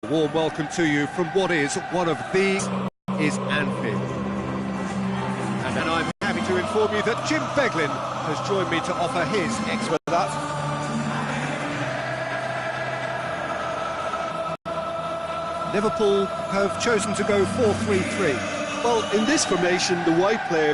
Warm welcome to you from what is one of the is Anfield. And I'm happy to inform you that Jim Beglin has joined me to offer his expert with us. Liverpool have chosen to go 4-3-3. Well, in this formation, the wide player...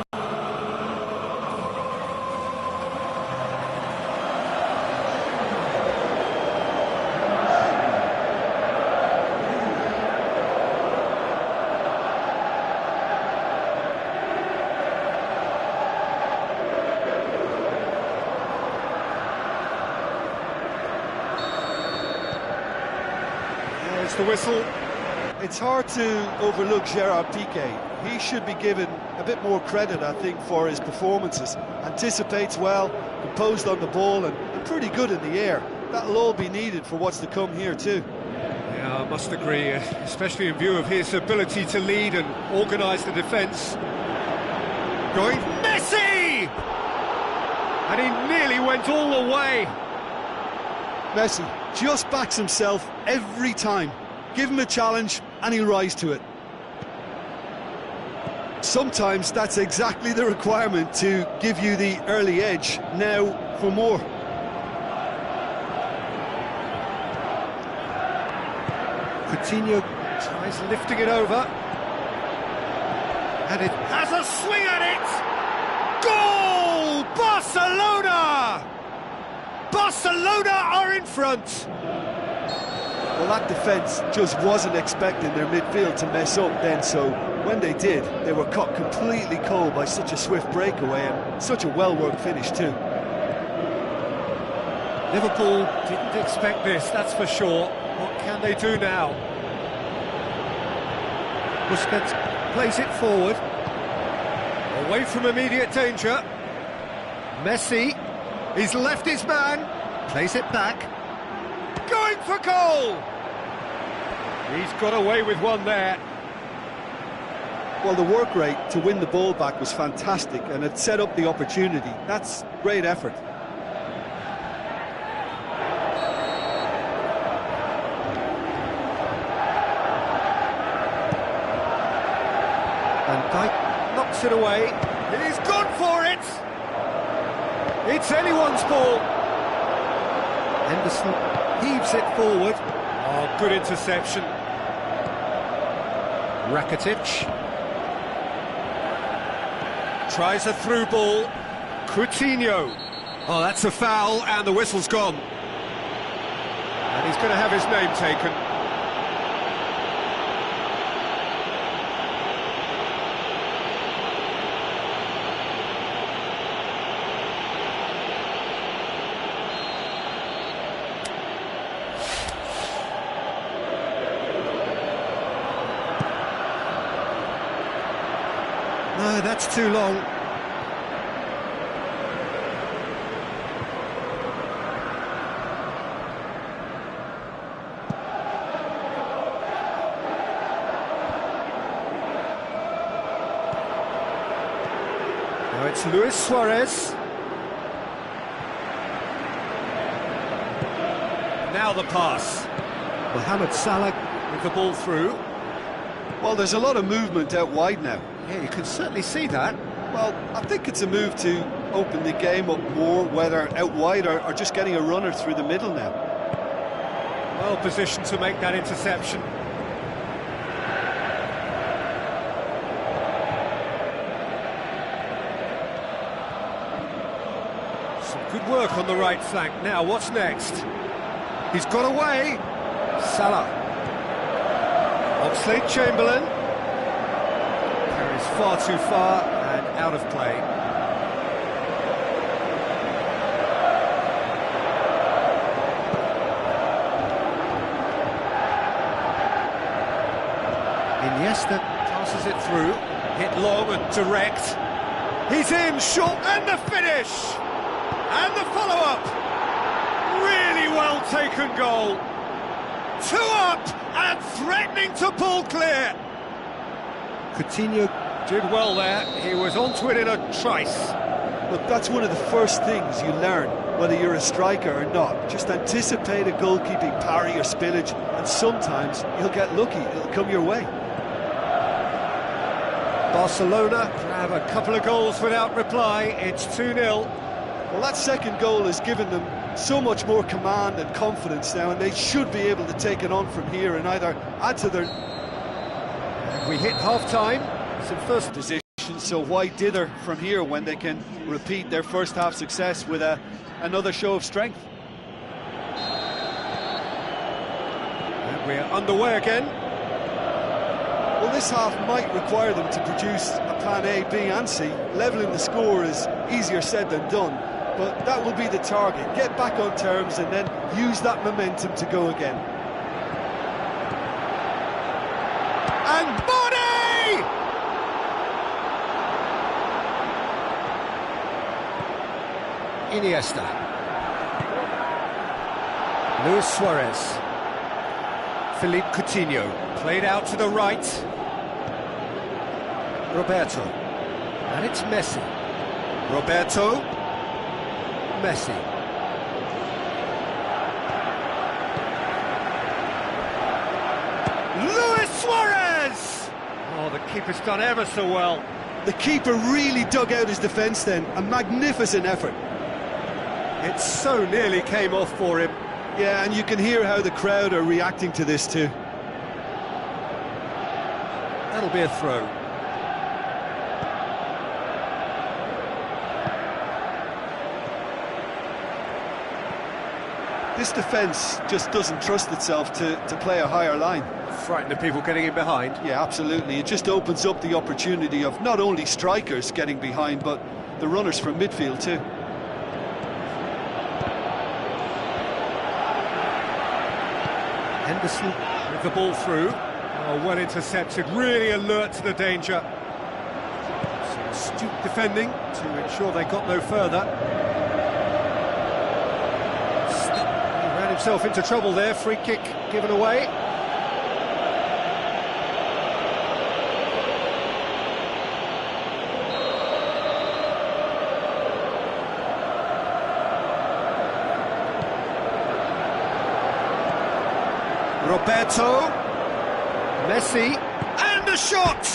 There's the whistle. It's hard to overlook Gerard Piqué. He should be given a bit more credit, I think, for his performances. Anticipates well, composed on the ball, and pretty good in the air. That'll all be needed for what's to come here too. Yeah, I must agree, especially in view of his ability to lead and organise the defence. Going Messi! And he nearly went all the way. Messi just backs himself every time. Give him a challenge and he'll rise to it. Sometimes that's exactly the requirement to give you the early edge. Now for more. Coutinho tries lifting it over. And it has a swing at it! Goal! Barcelona! Barcelona are in front! Well, that defence just wasn't expecting their midfield to mess up then, so when they did, they were caught completely cold by such a swift breakaway and such a well-worked finish too. Liverpool didn't expect this, that's for sure. What can they do now? Busquets plays it forward. Away from immediate danger. Messi, he's left his man, plays it back. Going for goal! He's got away with one there. Well, the work rate to win the ball back was fantastic and it set up the opportunity. That's great effort. And Dyke knocks it away. He's gone for it! It's anyone's ball. Henderson heaves it forward. Oh, good interception. Rakitic tries a through ball. Coutinho. Oh, that's a foul, and the whistle's gone. And he's going to have his name taken. No, that's too long. Now it's Luis Suarez. Now the pass. Mohamed Salah with the ball through. Well, there's a lot of movement out wide now. Yeah, you can certainly see that. Well, I think it's a move to open the game up more, whether out wide or just getting a runner through the middle now. Well positioned to make that interception. Some good work on the right flank. Now, what's next? He's got away. Salah. Oxlade-Chamberlain. Carries far too far and out of play. Iniesta passes it through. Hit long and direct. He's in, short, and the finish! And the follow-up! Really well taken goal. 2 up and threatening to pull clear. Coutinho did well there. He was onto it in a trice. Look, that's one of the first things you learn whether you're a striker or not. Just anticipate a goalkeeping parry or spillage, and sometimes you'll get lucky, it'll come your way. Barcelona have a couple of goals without reply. It's 2-0. Well, that second goal has given them so much more command and confidence now, and they should be able to take it on from here and either add to their... And we hit half-time. Some first position, so why dither from here when they can repeat their first half success with another show of strength? And we're underway again. Well, this half might require them to produce a plan A, B and C. Levelling the score is easier said than done, but that will be the target. Get back on terms and then use that momentum to go again. And body! Iniesta. Luis Suarez. Philippe Coutinho. Played out to the right. Roberto. And it's Messi. Roberto. Messi. Luis Suarez! Oh, the keeper's done ever so well. The keeper really dug out his defence then. A magnificent effort. It so nearly came off for him. Yeah, and you can hear how the crowd are reacting to this too. That'll be a throw. This defence just doesn't trust itself to play a higher line. Frightened of people getting in behind. Yeah, absolutely. It just opens up the opportunity of not only strikers getting behind, but the runners from midfield too. Henderson with the ball through. Oh, well intercepted, really alert to the danger. Some astute defending to ensure they got no further. He ran himself into trouble there, free kick given away. Roberto, Messi, and a shot!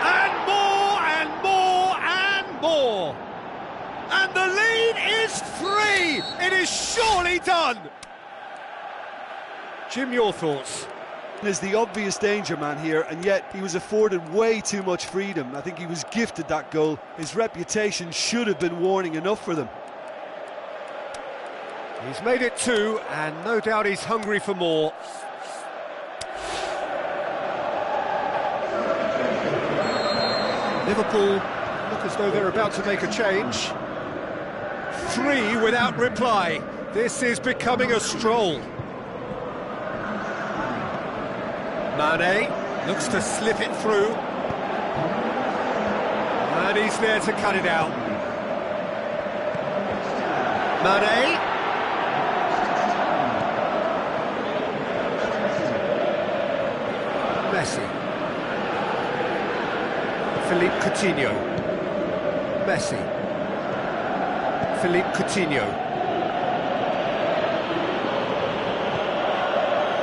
And more, and more, and more! And the lead is 3! It is surely done! Jim, your thoughts? Is the obvious danger man here, and yet he was afforded way too much freedom. I think he was gifted that goal. His reputation should have been warning enough for them. He's made it 2, and no doubt he's hungry for more. Liverpool look as though they're about to make a change. 3 without reply. This is becoming a stroll. Mane looks to slip it through. And he's there to cut it out. Mane. Messi. Philippe Coutinho. Messi. Philippe Coutinho.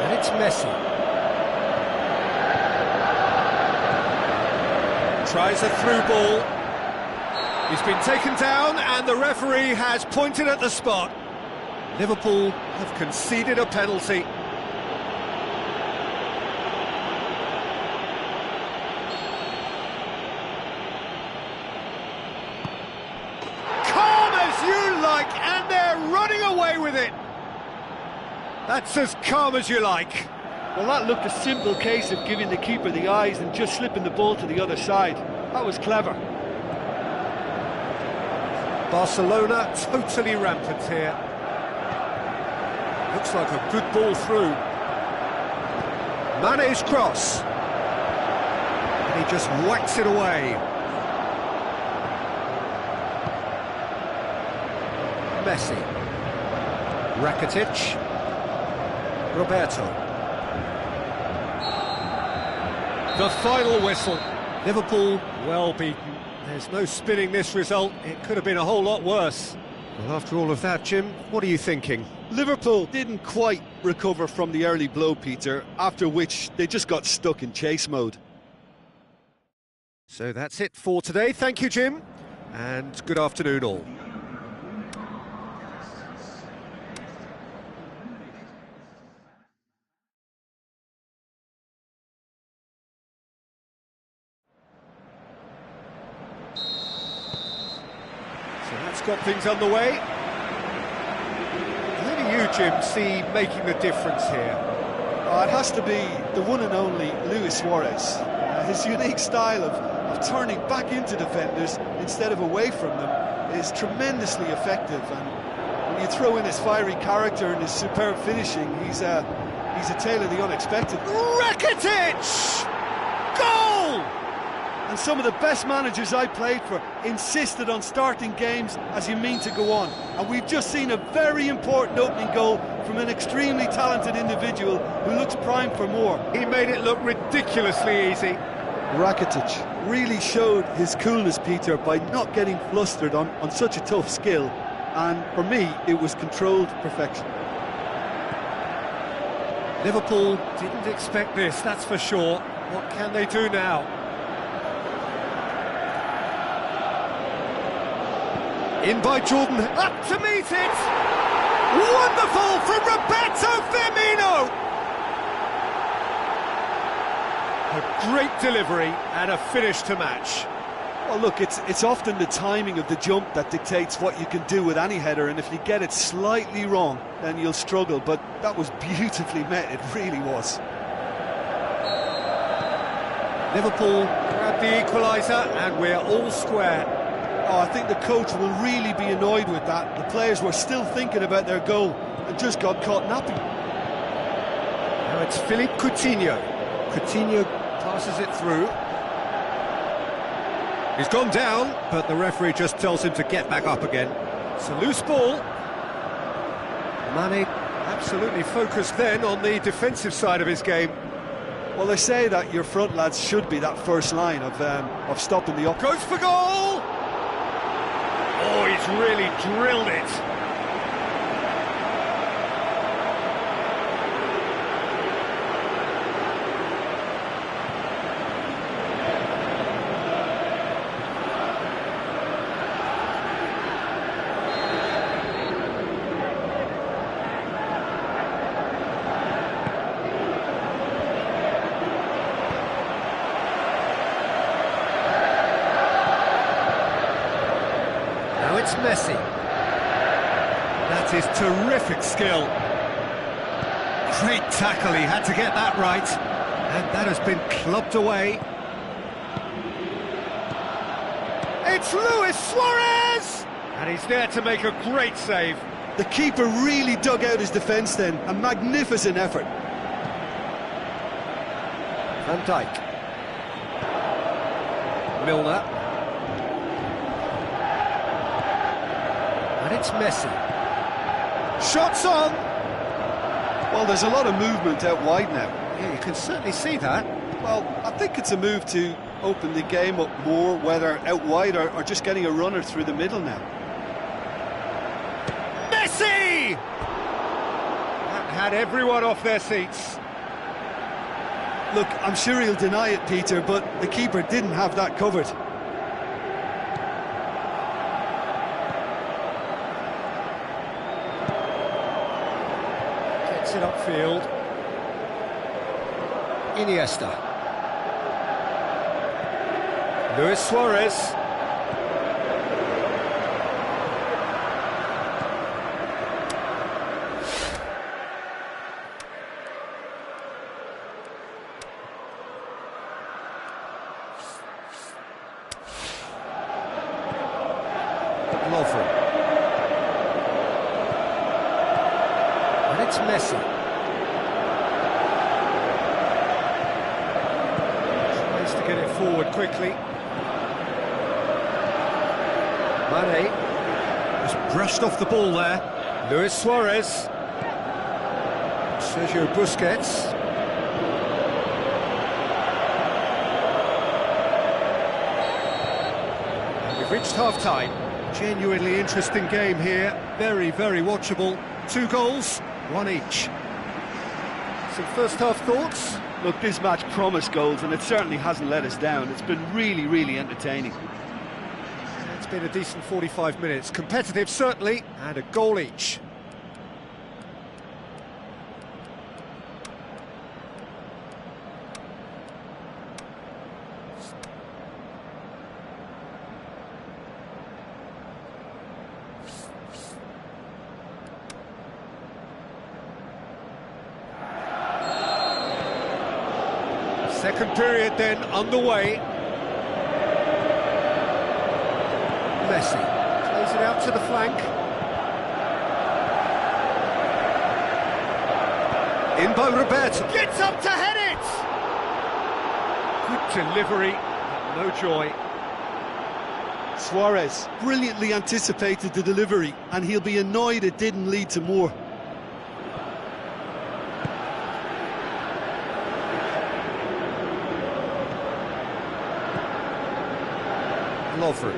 And it's Messi. Tries a through ball. He's been taken down and the referee has pointed at the spot. Liverpool have conceded a penalty. And they're running away with it. That's as calm as you like. Well, that looked a simple case of giving the keeper the eyes and just slipping the ball to the other side. That was clever. Barcelona totally rampant here. Looks like a good ball through. Mane's cross. And he just whacks it away. Messi, Rakitic, Roberto. The final whistle. Liverpool well beaten. There's no spinning this result. It could have been a whole lot worse. Well, after all of that, Jim, what are you thinking? Liverpool didn't quite recover from the early blow, Peter, after which they just got stuck in chase mode. So that's it for today. Thank you, Jim, and good afternoon all. So that's got things underway. Who do you, Jim, see making the difference here? It has to be the one and only Luis Suarez. His unique style of turning back into defenders instead of away from them is tremendously effective, and when you throw in his fiery character and his superb finishing, he's a tale of the unexpected. Rakitic! Goal! And some of the best managers I played for insisted on starting games as you mean to go on. And we've just seen a very important opening goal from an extremely talented individual who looks primed for more. He made it look ridiculously easy. Rakitic really showed his coolness, Peter, by not getting flustered on such a tough skill. And for me, it was controlled perfection. Liverpool didn't expect this, that's for sure. What can they do now? In by Jordan, up to meet it! Wonderful from Roberto Firmino! A great delivery and a finish to match. Well, look, it's often the timing of the jump that dictates what you can do with any header, and if you get it slightly wrong, then you'll struggle, but that was beautifully met, it really was. Liverpool grab the equaliser and we're all square. Oh, I think the coach will really be annoyed with that. The players were still thinking about their goal and just got caught napping. Now it's Philippe Coutinho. Coutinho passes it through. He's gone down, but the referee just tells him to get back up again. It's a loose ball. Mane absolutely focused then on the defensive side of his game. Well, they say that your front lads should be that first line of stopping the up. Goes for goal! Oh, he's really drilled it. It's Messi. That is terrific skill. Great tackle, he had to get that right. And that has been clubbed away. It's Luis Suarez! And he's there to make a great save. The keeper really dug out his defence then. A magnificent effort. Van Dijk. Milner. And it's Messi. Shots on! Well, there's a lot of movement out wide now. Yeah, you can certainly see that. Well, I think it's a move to open the game up more, whether out wide or just getting a runner through the middle now. Messi! That had everyone off their seats. Look, I'm sure he'll deny it, Peter, but the keeper didn't have that covered. Gets it upfield. Iniesta. Luis Suarez. Lovren. And it's Messi. Tries to get it forward quickly. Mane just brushed off the ball there. Luis Suarez. Sergio Busquets. And we've reached half-time. Genuinely interesting game here. Very, very watchable. 2 goals, 1 each. Some first-half thoughts? Look, this match promised goals, and it certainly hasn't let us down. It's been really, really entertaining. It's been a decent 45 minutes. Competitive, certainly, and a goal each. Second period then underway. Messi plays it out to the flank. In by Roberto. Gets up to head it! Good delivery, but no joy. Suarez brilliantly anticipated the delivery, and he'll be annoyed it didn't lead to more. Lovren.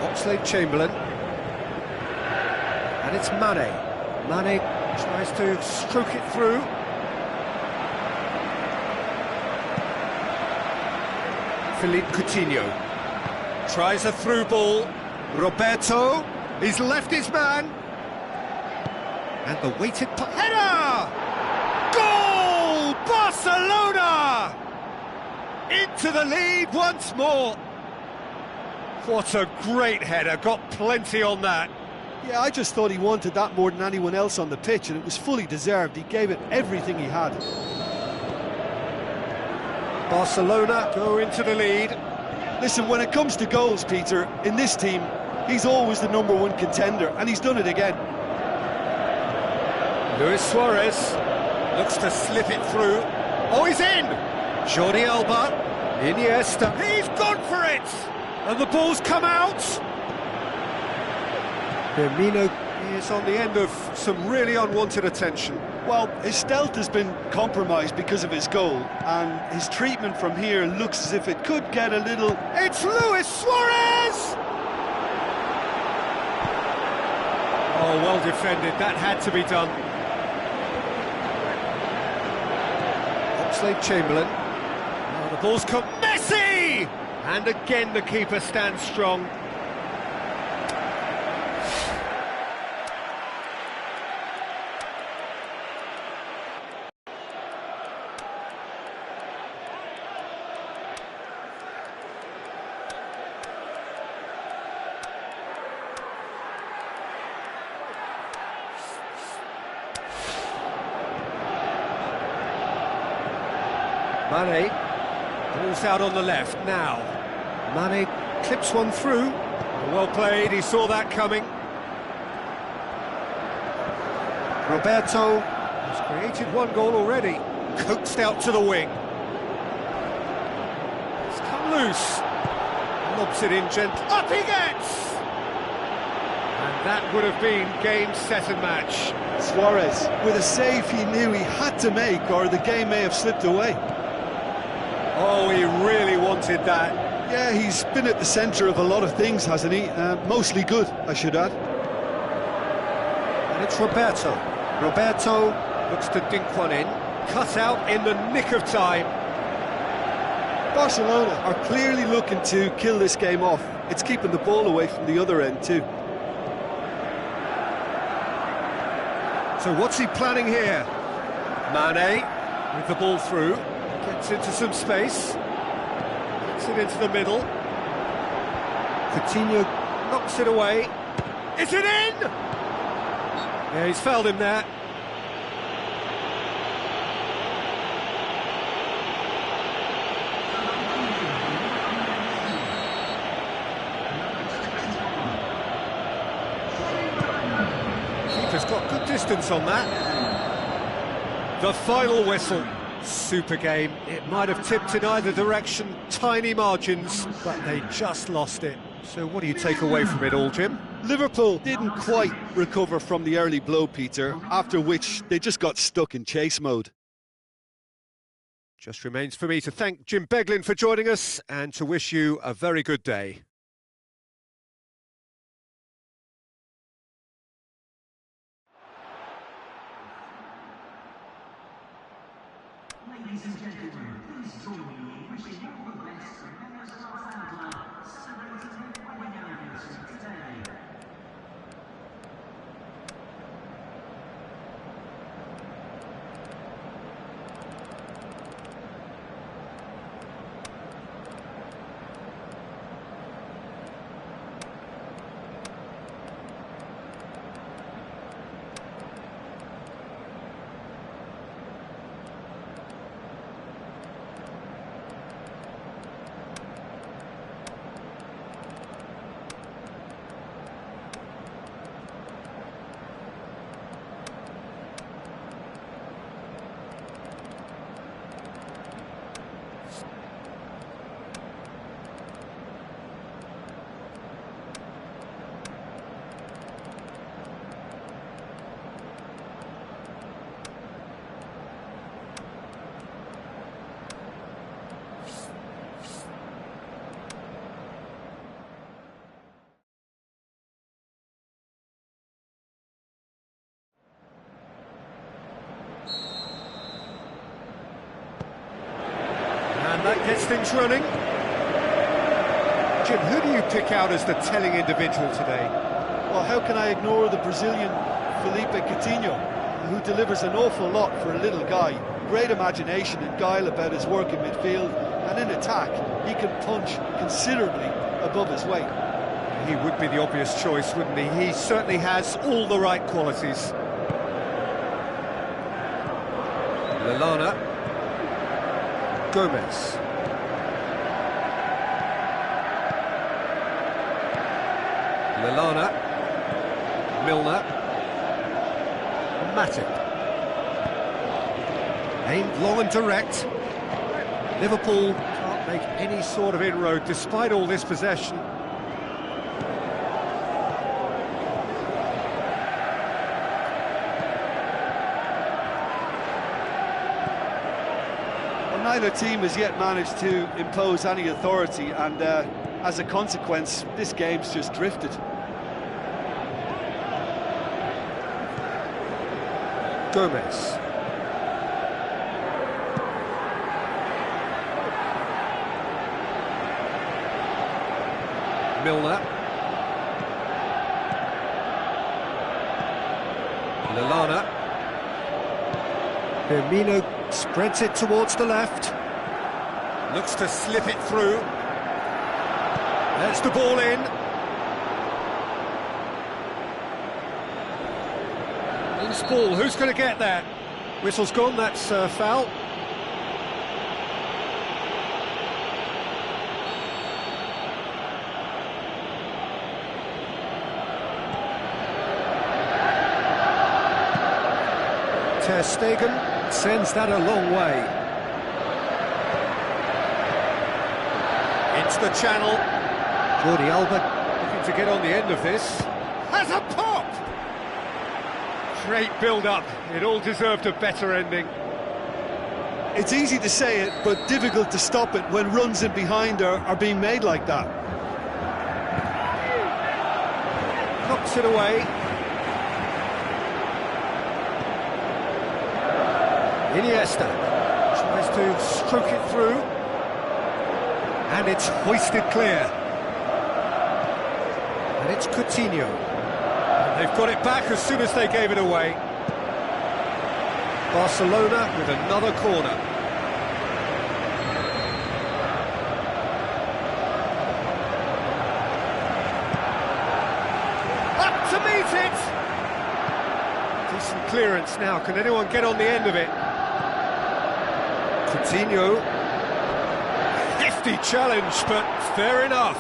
Oxlade-Chamberlain. And it's Mane. Mane tries to stroke it through. Philippe Coutinho tries a through ball. Roberto, he's left his man. And the weighted header! Goal! Barcelona! Into the lead once more. What a great header, got plenty on that. Yeah, I just thought he wanted that more than anyone else on the pitch, and it was fully deserved. He gave it everything he had. Barcelona go into the lead. Listen, when it comes to goals, Peter, in this team, he's always the #1 contender, and he's done it again. Luis Suarez looks to slip it through. Oh, he's in! Jordi Alba, Iniesta, he's gone for it! And the ball's come out! Firmino is on the end of some really unwanted attention. Well, his stealth has been compromised because of his goal, and his treatment from here looks as if it could get a little... It's Luis Suarez! Oh, well defended, that had to be done. Oxlade-Chamberlain. Oh, the ball's come... Messi! And again the keeper stands strong. Mane, ball's out on the left now. Mane clips one through. Well played, he saw that coming. Roberto has created one goal already. Coaxed out to the wing. It's come loose. Lobs it in gently. Up he gets! And that would have been game, set and match. Suarez, with a save he knew he had to make, or the game may have slipped away. Oh, he really wanted that. Yeah, he's been at the centre of a lot of things, hasn't he? Mostly good, I should add. And it's Roberto. Roberto looks to dink one in. Cut out in the nick of time. Barcelona are clearly looking to kill this game off. It's keeping the ball away from the other end too. So what's he planning here? Mane with the ball through. Gets into some space. Gets it into the middle. Coutinho knocks it away. Is it in? Yeah, he's fouled him there. Keeper's got good distance on that. The final whistle. Super game. It might have tipped in either direction, tiny margins, but they just lost it. So what do you take away from it all, Jim? Liverpool didn't quite recover from the early blow, Peter, after which they just got stuck in chase mode. Just remains for me to thank Jim Beglin for joining us and to wish you a very good day. Ladies and gentlemen, please join me in wishing all the best to members of our fan club celebrating their wedding anniversary today. That gets things running. Jim, who do you pick out as the telling individual today? Well, how can I ignore the Brazilian Felipe Coutinho, who delivers an awful lot for a little guy. Great imagination and guile about his work in midfield, and in attack, he can punch considerably above his weight. He would be the obvious choice, wouldn't he? He certainly has all the right qualities. Lallana. Gomez. Lallana. Milner. Matip. Aimed long and direct. Liverpool can't make any sort of inroad despite all this possession. Neither team has yet managed to impose any authority, and as a consequence, this game's just drifted. Gomez. Milner. Lallana. Firmino spreads it towards the left. Looks to slip it through. There's the ball in. Loose ball, who's going to get that? Whistle's gone, that's foul. Ter Stegen sends that a long way. It's the channel. Jordi Alba looking to get on the end of this. Has a pop! Great build-up. It all deserved a better ending. It's easy to say it, but difficult to stop it when runs in behind are being made like that. Knocks it away. Iniesta tries to stroke it through, and it's hoisted clear. And it's Coutinho. And they've got it back as soon as they gave it away. Barcelona with another corner. Up to meet it! Decent clearance now. Can anyone get on the end of it? Coutinho, hefty challenge, but fair enough.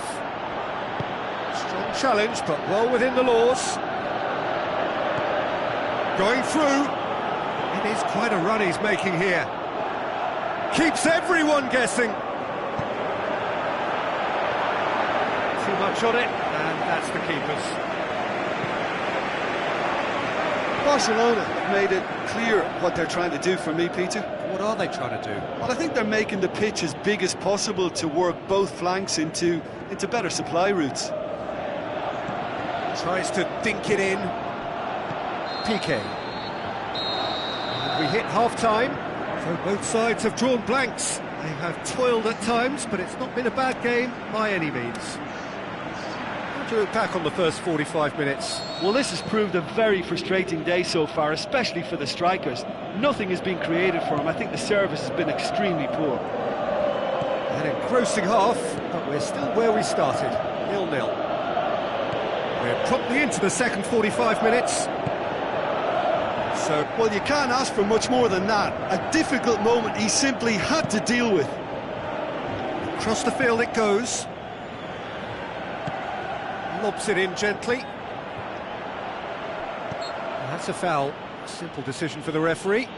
Strong challenge, but well within the laws. Going through. It is quite a run he's making here. Keeps everyone guessing. Too much on it, and that's the keeper's. Barcelona have made it clear what they're trying to do for me, Peter. What are they trying to do? Well, I think they're making the pitch as big as possible to work both flanks into better supply routes. Tries to dink it in. PK. And we hit half-time, so both sides have drawn blanks. They have toiled at times, but it's not been a bad game by any means. How do you look back on the first 45 minutes? Well, this has proved a very frustrating day so far, especially for the strikers. Nothing has been created for them. I think the service has been extremely poor. An engrossing half, but we're still where we started, 0-0. We're promptly into the second 45 minutes. So, well, you can't ask for much more than that. A difficult moment he simply had to deal with. Across the field it goes. Lobs it in gently. That's a foul. Simple decision for the referee.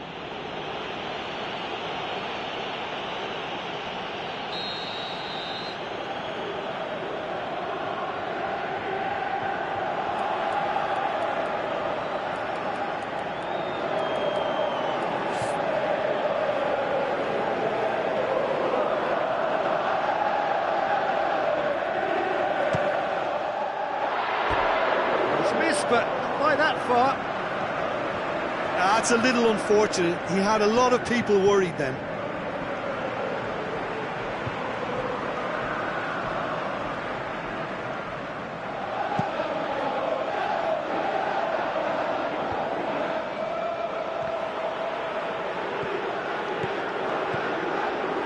But not by that far. That's a little unfortunate. He had a lot of people worried then.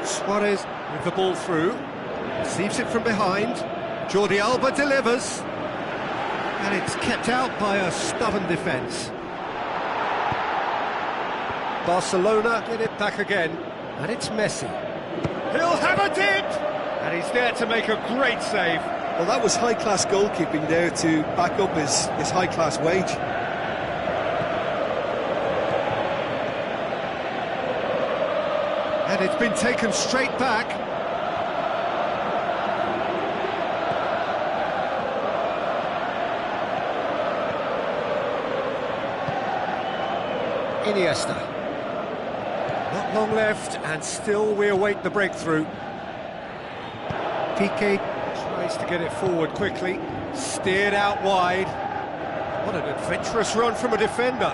Suarez with the ball through. Receives it from behind. Jordi Alba delivers. And it's kept out by a stubborn defence. Barcelona get it back again, and it's Messi. He'll have a dip! And he's there to make a great save. Well, that was high-class goalkeeping there to back up his high-class wage. And it's been taken straight back. Iniesta. Not long left, and still we await the breakthrough. Piqué tries to get it forward quickly, steered out wide. What an adventurous run from a defender.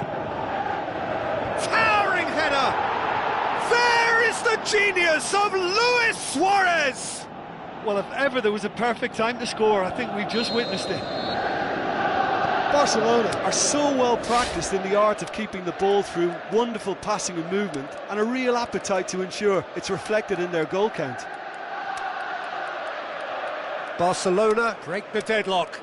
Towering header! There is the genius of Luis Suarez! Well, if ever there was a perfect time to score, I think we just witnessed it. Barcelona are so well practiced in the art of keeping the ball through wonderful passing and movement, and a real appetite to ensure it's reflected in their goal count. Barcelona break the deadlock.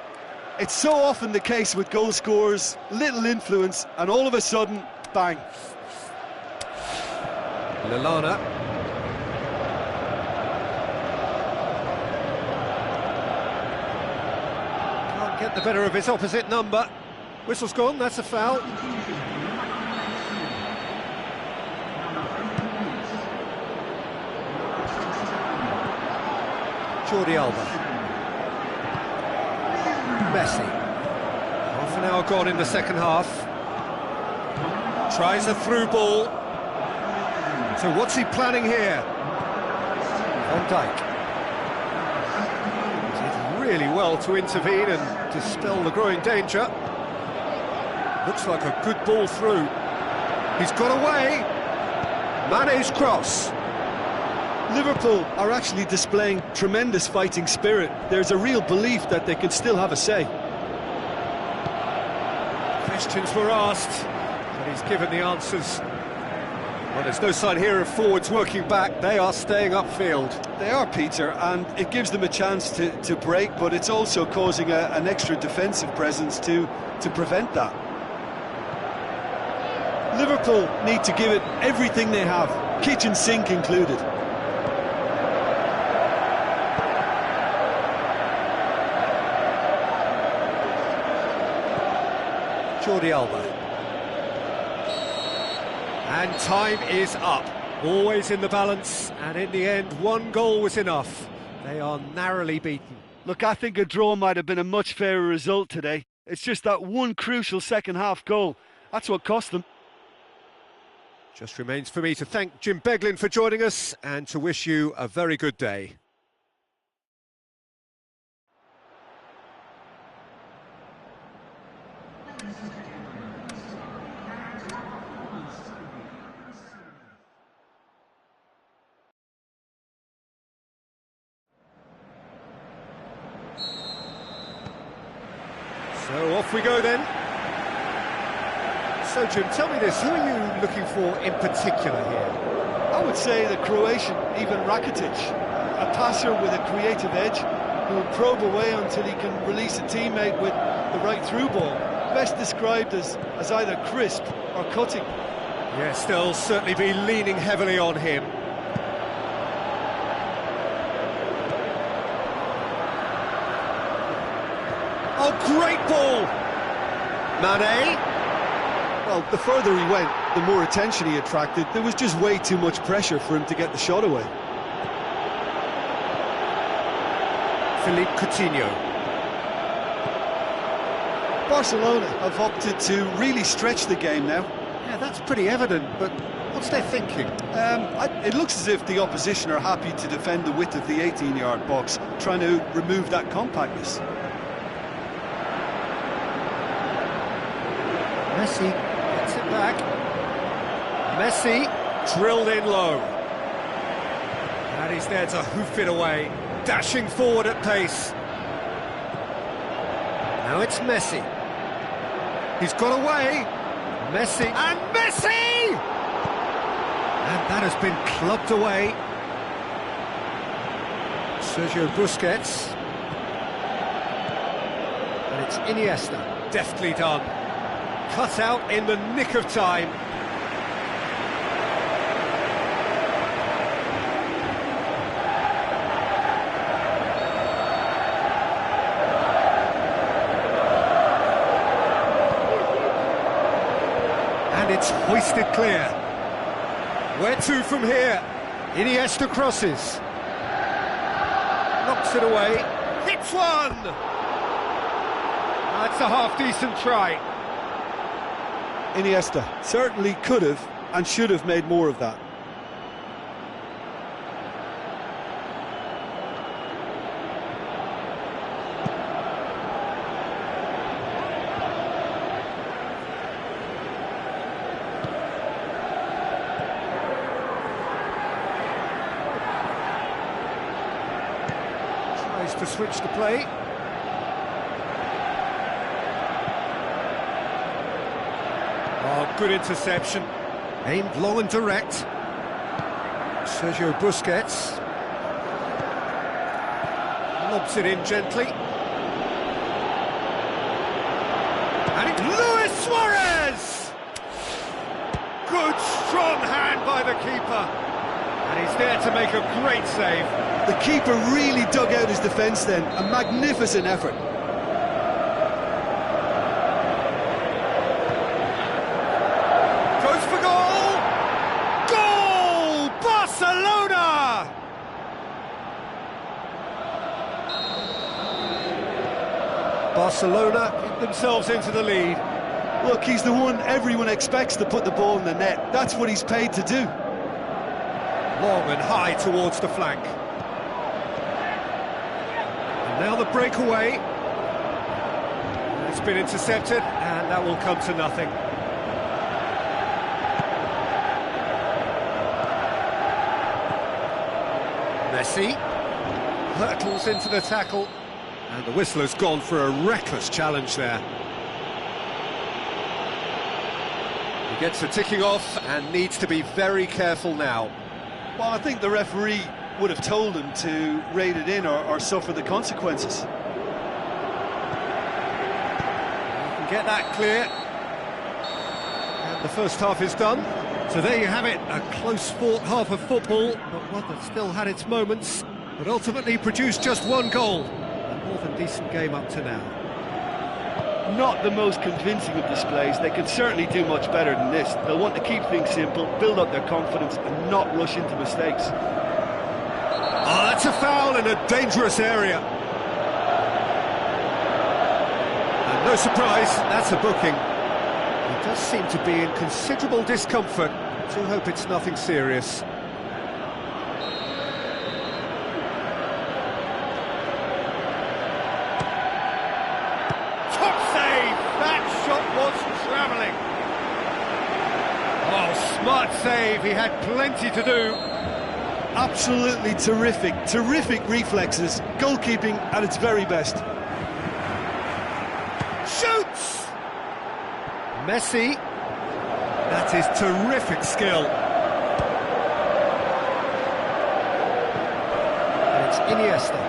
It's so often the case with goal scorers, little influence, and all of a sudden, bang. Lallana. Can't get the better of his opposite number. Whistle's gone, that's a foul. Jordi Alba. Messi. Half an hour gone in the second half. Tries a through ball. So what's he planning here? Van Dijk. Did really well to intervene and dispel the growing danger. Looks like a good ball through. He's got away. Mane's cross. Liverpool are actually displaying tremendous fighting spirit. There's a real belief that they can still have a say. Questions were asked, but he's given the answers. Well, there's no sign here of forwards working back. They are staying upfield. They are, Peter, and it gives them a chance to break, but it's also causing an extra defensive presence to prevent that. Liverpool need to give it everything they have, kitchen sink included. Jordi Alba. And time is up. Always in the balance, and in the end, one goal was enough. They are narrowly beaten. Look, I think a draw might have been a much fairer result today. It's just that one crucial second-half goal, That's what cost them. Just remains for me to thank Jim Beglin for joining us and to wish you a very good day. So off we go then. So Jim, tell me this, who are you looking for in particular here? I would say the Croatian Ivan Rakitic, a passer with a creative edge who will probe away until he can release a teammate with the right through ball. Best described as either crisp or cutting. Yes, they'll certainly be leaning heavily on him. Oh, great ball! Mane? Well, the further he went, the more attention he attracted. There was just way too much pressure for him to get the shot away. Philippe Coutinho. Barcelona have opted to really stretch the game now. Yeah, that's pretty evident, but what's their thinking? It looks as if the opposition are happy to defend the width of the 18-yard box, trying to remove that compactness. Messi gets it back. Messi drilled in low. And he's there to hoof it away, dashing forward at pace. Now it's Messi. He's got away. Messi and Messi! And that has been clubbed away. Sergio Busquets. And it's Iniesta. Deftly done. Cut out in the nick of time. And it's hoisted clear. Where to from here? Iniesta crosses. Knocks it away. Hits one! That's a half-decent try. Iniesta certainly could have and should have made more of that. Tries to switch the play. Oh, good interception. Aimed long and direct. Sergio Busquets. Lobs it in gently. And it's Luis Suarez! Good, strong hand by the keeper. And he's there to make a great save. The keeper really dug out his defence then. A magnificent effort. Goes for goal! Goal! Barcelona! Barcelona get themselves into the lead. Look, he's the one everyone expects to put the ball in the net. That's what he's paid to do. Long and high towards the flank. And now the breakaway. It's been intercepted, and that will come to nothing. Messi hurtles into the tackle, and the whistler's gone for a reckless challenge there. He gets the ticking off and needs to be very careful now. Well, I think the referee would have told him to rate it in or suffer the consequences. You can get that clear. And the first half is done. So there you have it, a close-fought half of football, but one that still had its moments, but ultimately produced just one goal. A more than decent game up to now. Not the most convincing of displays. They can certainly do much better than this. They'll want to keep things simple, build up their confidence and not rush into mistakes. Oh, that's a foul in a dangerous area. And no surprise, that's a booking. He does seem to be in considerable discomfort. Do hope it's nothing serious. Top save! That shot was travelling. Oh, smart save. He had plenty to do. Absolutely terrific reflexes, goalkeeping at its very best. Shoots! Messi. That is terrific skill. And it's Iniesta.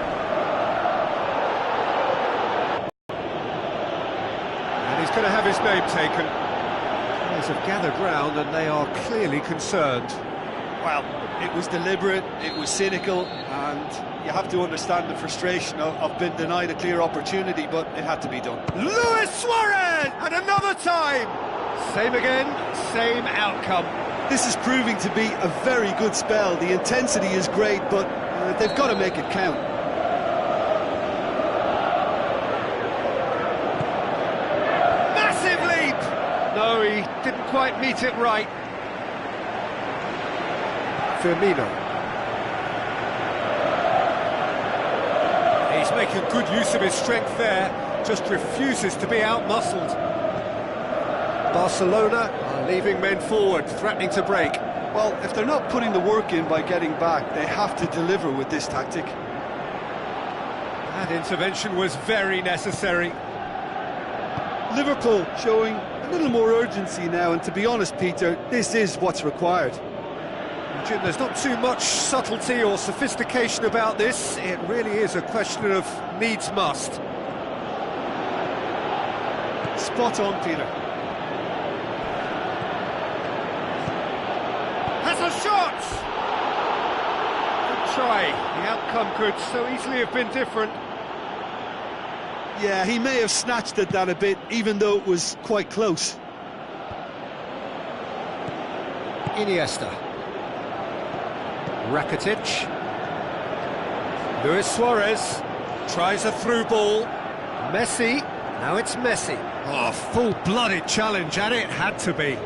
And he's going to have his name taken. Players have gathered round and they are clearly concerned. Well, it was deliberate, it was cynical, and you have to understand the frustration of being denied a clear opportunity, but it had to be done. Luis Suarez! And another time! Same again, same outcome. This is proving to be a very good spell. The intensity is great, but they've got to make it count. Massive leap! No, he didn't quite meet it right. Firmino. He's making good use of his strength there, just refuses to be out-muscled. Barcelona are leaving men forward, threatening to break. Well, if they're not putting the work in by getting back, they have to deliver with this tactic. That intervention was very necessary. Liverpool showing a little more urgency now, and to be honest, Peter, this is what's required. Jim, there's not too much subtlety or sophistication about this. It really is a question of needs must. Spot on, Peter. Has a shot! Good try. The outcome could so easily have been different. Yeah, he may have snatched at that a bit, even though it was quite close. Iniesta. Rakitic. Luis Suarez tries a through ball. Messi. Now it's Messi. Oh, full-blooded challenge, and it had to be.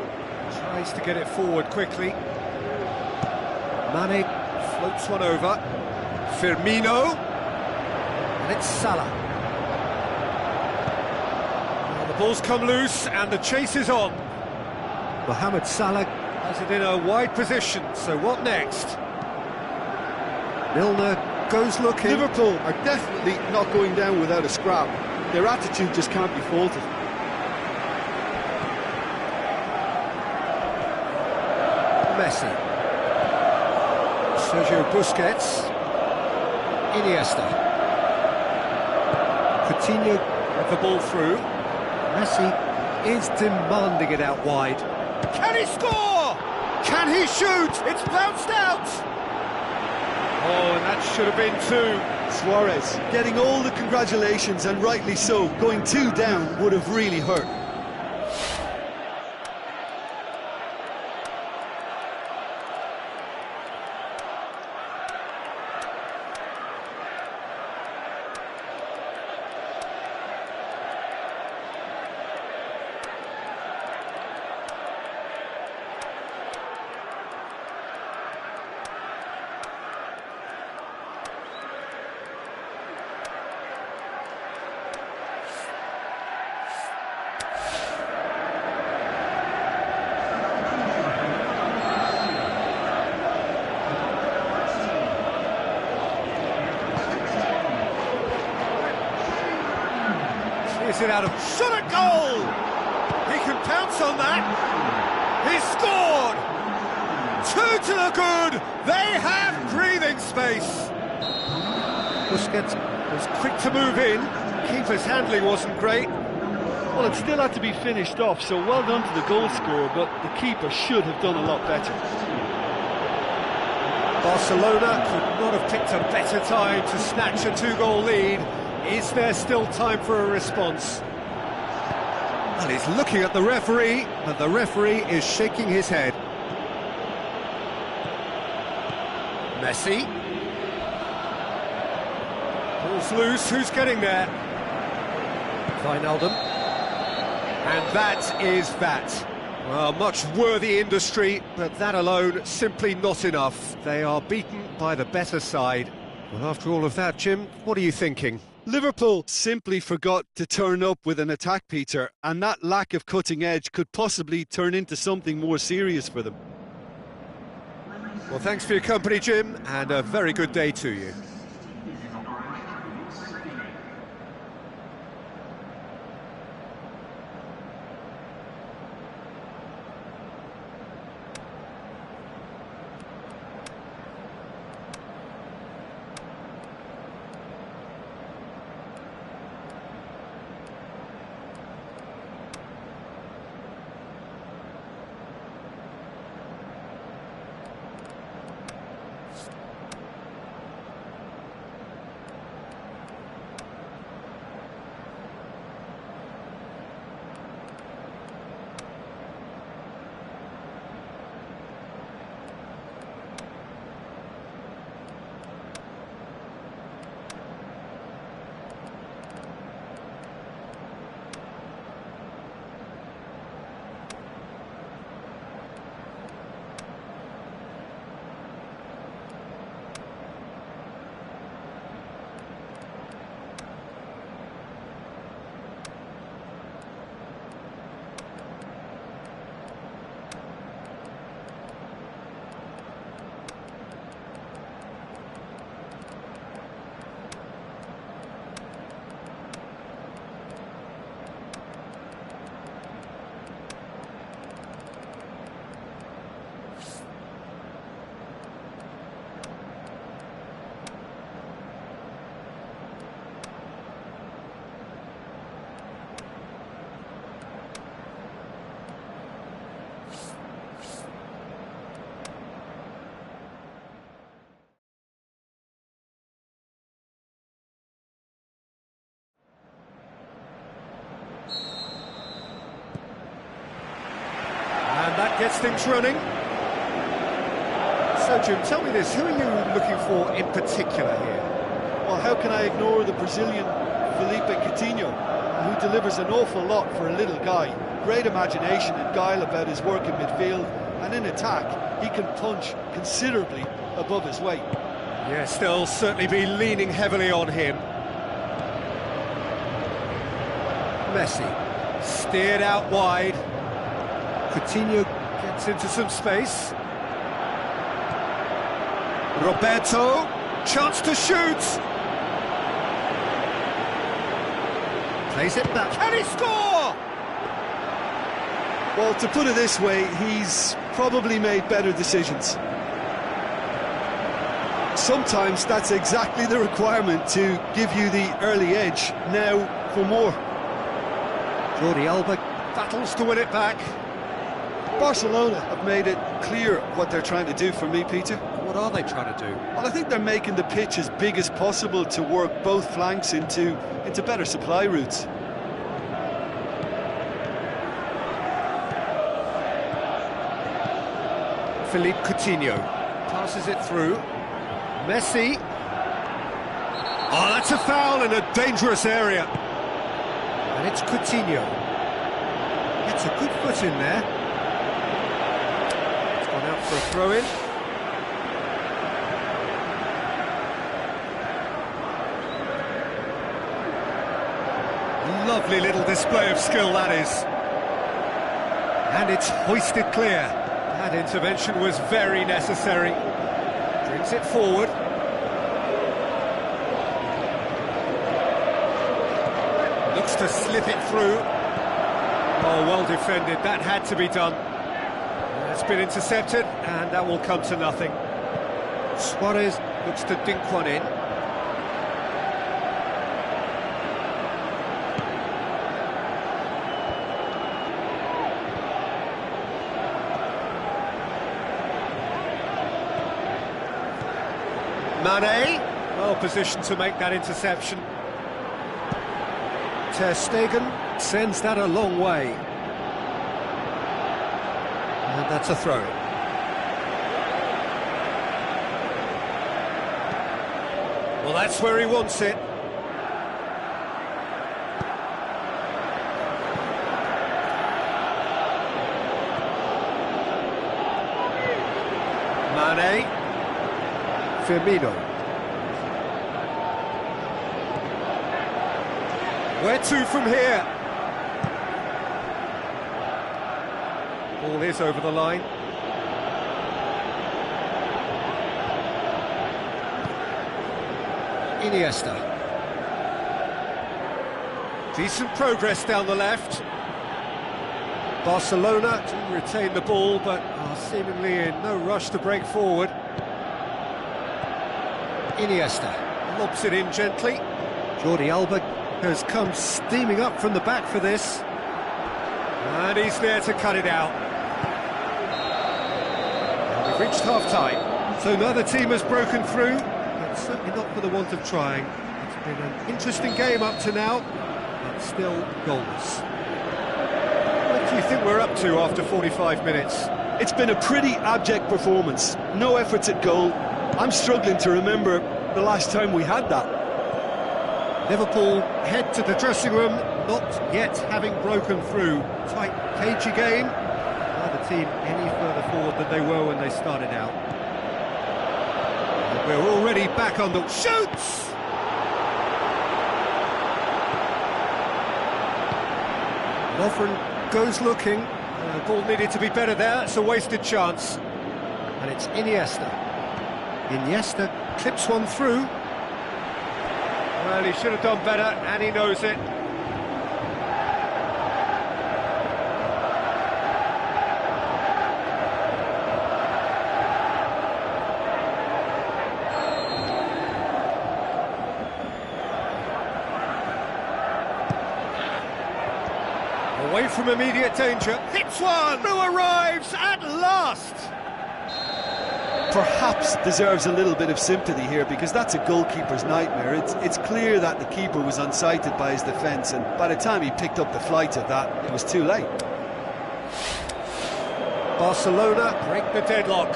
Tries to get it forward quickly. Mane floats one over. Firmino. And it's Salah. Well, the ball's come loose, and the chase is on. Mohamed Salah has it in a wide position, so what next? Milner goes looking. Liverpool are definitely not going down without a scrap. Their attitude just can't be faulted. Messi. Sergio Busquets. Iniesta. Coutinho with the ball through. Messi is demanding it out wide. Can he score? Can he shoot? It's bounced out! Oh, and that should have been two. Suarez getting all the congratulations, and rightly so. Going two down would have really hurt. Is it out of shot at goal? He can pounce on that. He's scored. Two to the good. They have breathing space. Busquets was quick to move in. Keeper's handling wasn't great. Well, it still had to be finished off, so well done to the goal scorer, but the keeper should have done a lot better. Barcelona could not have picked a better time to snatch a two-goal lead. Is there still time for a response? And he's looking at the referee, but the referee is shaking his head. Messi. Ball's loose, who's getting there? Wijnaldum. And that is that. Well, much worthy industry, but that alone simply not enough. They are beaten by the better side. Well, after all of that, Jim, what are you thinking? Liverpool simply forgot to turn up with an attack, Peter, and that lack of cutting edge could possibly turn into something more serious for them. Well, thanks for your company, Jim, and a very good day to you. And that gets things running. So, Jim, tell me this, who are you looking for in particular here? Well, how can I ignore the Brazilian Felipe Coutinho, who delivers an awful lot for a little guy. Great imagination and guile about his work in midfield, and in attack, he can punch considerably above his weight. Yes, they'll certainly be leaning heavily on him. Messi, steered out wide. Coutinho gets into some space. Roberto, chance to shoot. Plays it back. Can he score? Well, to put it this way, he's probably made better decisions. Sometimes that's exactly the requirement to give you the early edge. Now for more. Jordi Alba battles to win it back. Barcelona have made it clear what they're trying to do for me, Peter. What are they trying to do? Well, I think they're making the pitch as big as possible to work both flanks into better supply routes. Philippe Coutinho passes it through. Messi. Oh, that's a foul in a dangerous area. And it's Coutinho. Gets a good foot in there. It's gone out for a throw-in. Lovely little display of skill, that is. And it's hoisted clear. That intervention was very necessary. Brings it forward. Looks to slip it through. Oh, well defended. That had to be done. It's been intercepted, and that will come to nothing. Suarez looks to dink one in. Mane, well positioned to make that interception. Ter Stegen sends that a long way. And that's a throw. Well, that's where he wants it. Mane. Firmino. Where to from here? Ball is over the line. Iniesta. Decent progress down the left. Barcelona to retain the ball, but are seemingly in no rush to break forward. Iniesta lobs it in gently. Jordi Alba has come steaming up from the back for this. And he's there to cut it out. And we've reached half-time, so neither team has broken through, but certainly not for the want of trying. It's been an interesting game up to now, but still goalless. What do you think we're up to after 45 minutes? It's been a pretty abject performance. No efforts at goal. I'm struggling to remember the last time we had that. Liverpool head to the dressing room, not yet having broken through. Tight, cagey game. Neither team any further forward than they were when they started out. And we're already back on the... Shoots! Lovren goes looking. The ball needed to be better there. It's a wasted chance. And it's Iniesta. Iniesta clips one through. Well, he should have done better, and he knows it. Away from immediate danger. Hits one! Who arrives at last? Perhaps deserves a little bit of sympathy here, because that's a goalkeeper's nightmare. It's clear that the keeper was unsighted by his defence, and by the time he picked up the flight of that, it was too late. Barcelona break the deadlock.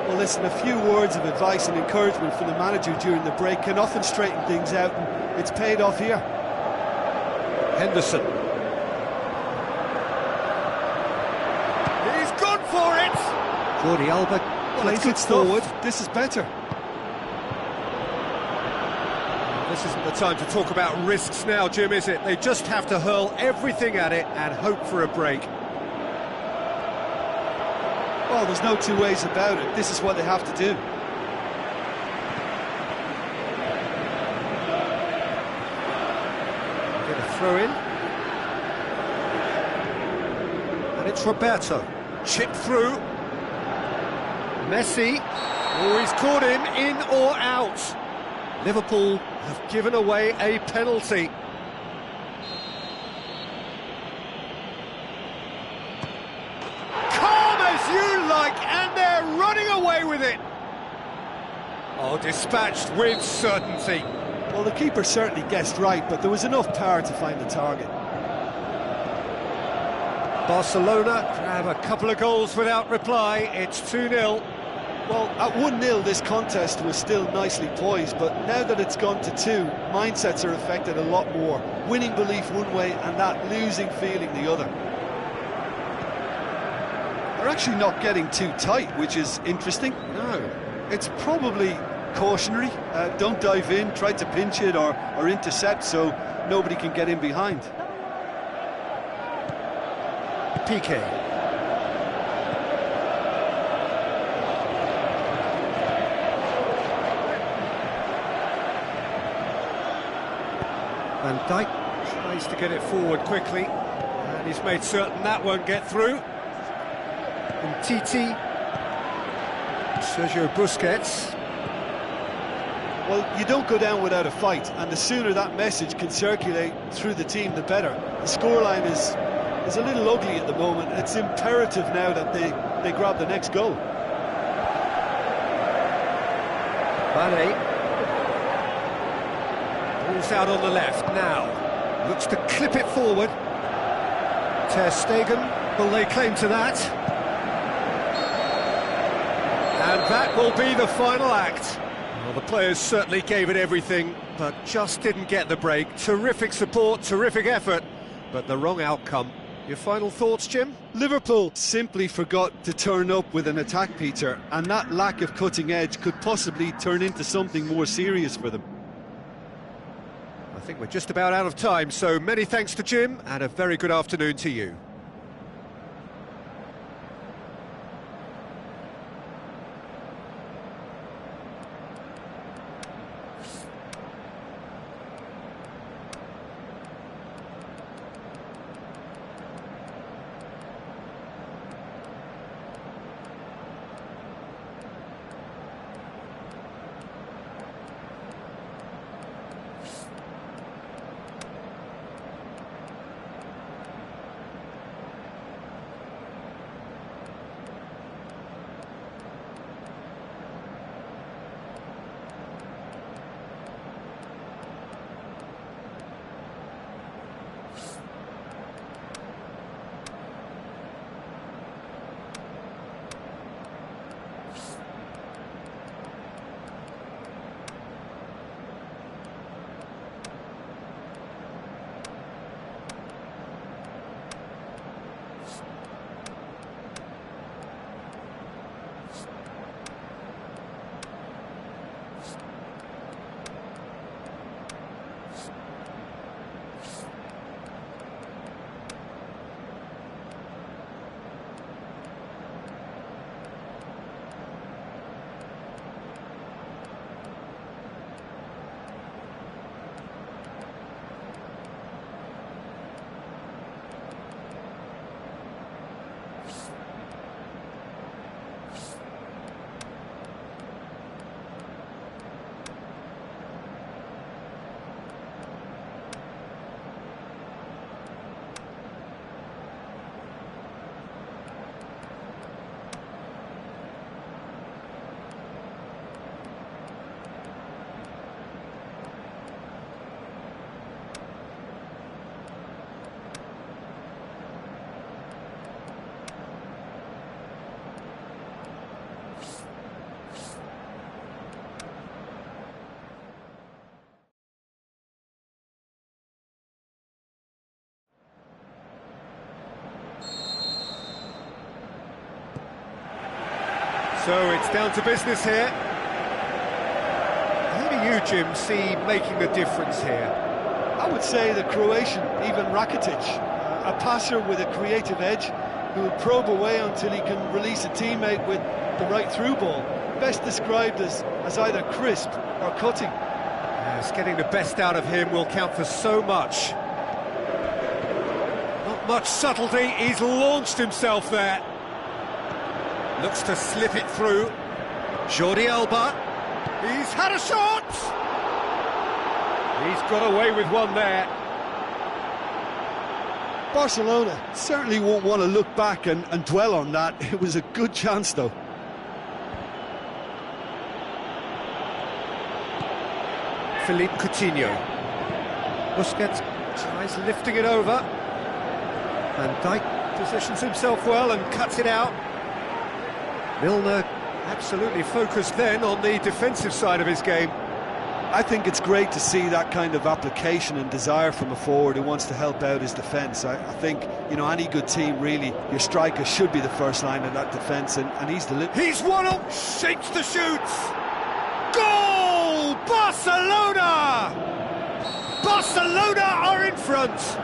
Well, listen, a few words of advice and encouragement from the manager during the break can often straighten things out, and it's paid off here. Henderson. He's gone for it! Jordi Alba plays it forward. This is better. This isn't the time to talk about risks now, Jim, is it? They just have to hurl everything at it and hope for a break. Well, there's no two ways about it. This is what they have to do. Get a throw in. And it's Roberto. Chip through. Messi. Oh, he's caught him in or out. Liverpool have given away a penalty. Calm as you like, and they're running away with it. Oh, dispatched with certainty. Well, the keeper certainly guessed right, but there was enough power to find the target. Barcelona grab a couple of goals without reply. It's 2-0. Well, at 1-0 this contest was still nicely poised, but now that it's gone to 2, mindsets are affected a lot more. Winning belief one way and that losing feeling the other. They're actually not getting too tight, which is interesting. No. It's probably cautionary. Don't dive in, try to pinch it or intercept so nobody can get in behind. Piqué. Van Dijk tries to get it forward quickly, and he's made certain that won't get through. And Titi, Sergio Busquets. Well, you don't go down without a fight, and the sooner that message can circulate through the team, the better. The scoreline is a little ugly at the moment. It's imperative now that they grab the next goal. Mane. Ball's out on the left now. Looks to clip it forward. Ter Stegen, will lay claim to that? And that will be the final act. Well, the players certainly gave it everything, but just didn't get the break. Terrific support, terrific effort, but the wrong outcome. Your final thoughts, Jim? Liverpool simply forgot to turn up with an attack, Peter, and that lack of cutting edge could possibly turn into something more serious for them. I think we're just about out of time, so many thanks to Jim, and a very good afternoon to you. So it's down to business here. Who do you, Jim, see making the difference here? I would say the Croatian, Ivan Rakitic, a passer with a creative edge who will probe away until he can release a teammate with the right through ball. Best described as either crisp or cutting. Yes, getting the best out of him will count for so much. Not much subtlety, he's launched himself there. Looks to slip it through. Jordi Alba. He's had a shot! He's got away with one there. Barcelona certainly won't want to look back and dwell on that. It was a good chance, though. Philippe Coutinho. Busquets tries lifting it over. Van Dijk positions himself well and cuts it out. Milner absolutely focused then on the defensive side of his game. I think it's great to see that kind of application and desire from a forward who wants to help out his defence. I think, you know, any good team, really, your striker should be the first line of that defence, and he's the... He's one up, shapes the shoots! Goal! Barcelona! Barcelona are in front!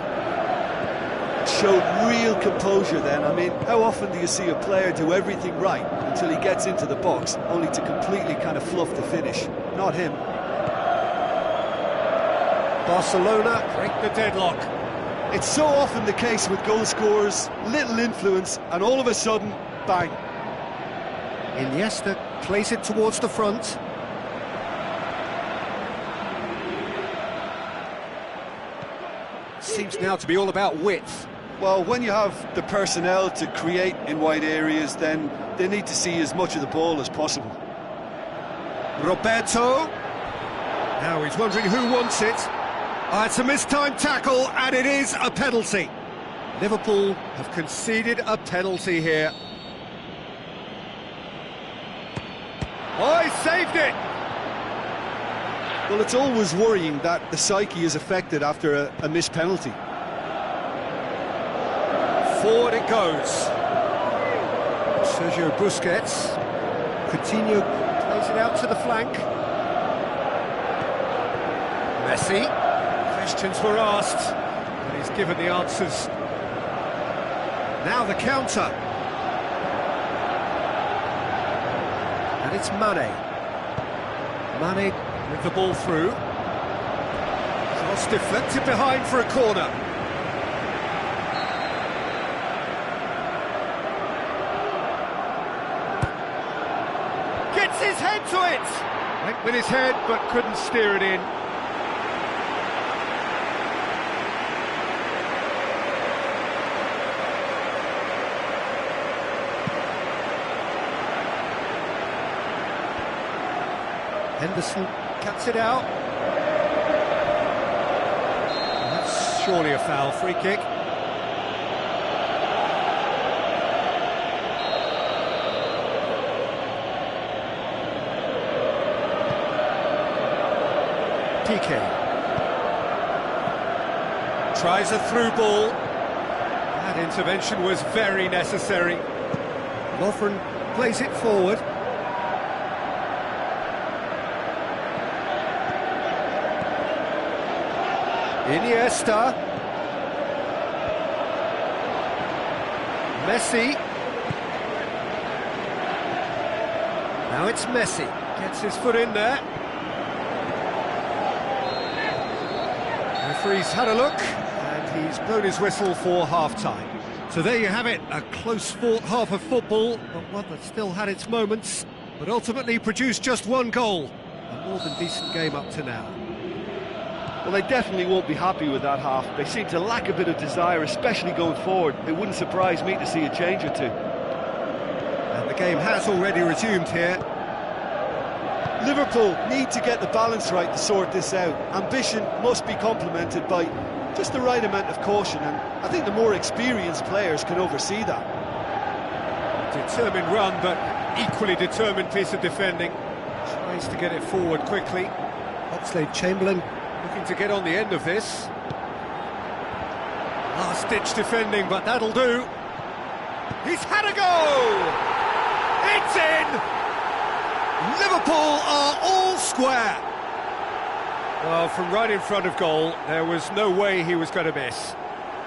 Showed real composure then. I mean, how often do you see a player do everything right until he gets into the box, only to completely kind of fluff the finish? Not him. Barcelona break the deadlock. It's so often the case with goal scorers, little influence, and all of a sudden, bang. Iniesta plays it towards the front. Seems now to be all about width. Well, when you have the personnel to create in wide areas, then they need to see as much of the ball as possible. Roberto. Now he's wondering who wants it. It's a mistimed tackle, and it is a penalty. Liverpool have conceded a penalty here. Oh, he saved it! Well, it's always worrying that the psyche is affected after a missed penalty. Forward it goes. Sergio Busquets. Coutinho plays it out to the flank. Messi. Questions were asked, but he's given the answers. Now the counter. And it's Mane. Mane with the ball through. Cross deflected behind for a corner. Gets his head to it! Went with his head, but couldn't steer it in. Henderson cuts it out. And that's surely a foul, free kick. PK. Tries a through ball. That intervention was very necessary. Lovren plays it forward. Iniesta. Messi. Now it's Messi. Gets his foot in there. Referee's had a look, and he's blown his whistle for half-time. So there you have it, a close-fought half of football, but one that still had its moments, but ultimately produced just one goal. A more than decent game up to now. Well, they definitely won't be happy with that half. They seem to lack a bit of desire, especially going forward. It wouldn't surprise me to see a change or two. And the game has already resumed here. Liverpool need to get the balance right to sort this out. Ambition must be complemented by just the right amount of caution, and I think the more experienced players can oversee that. Determined run, but equally determined piece of defending. Tries to get it forward quickly. Oxlade-Chamberlain looking to get on the end of this. Last-ditch defending, but that'll do. He's had a go! It's in! Liverpool are all square. Well, from right in front of goal, there was no way he was going to miss.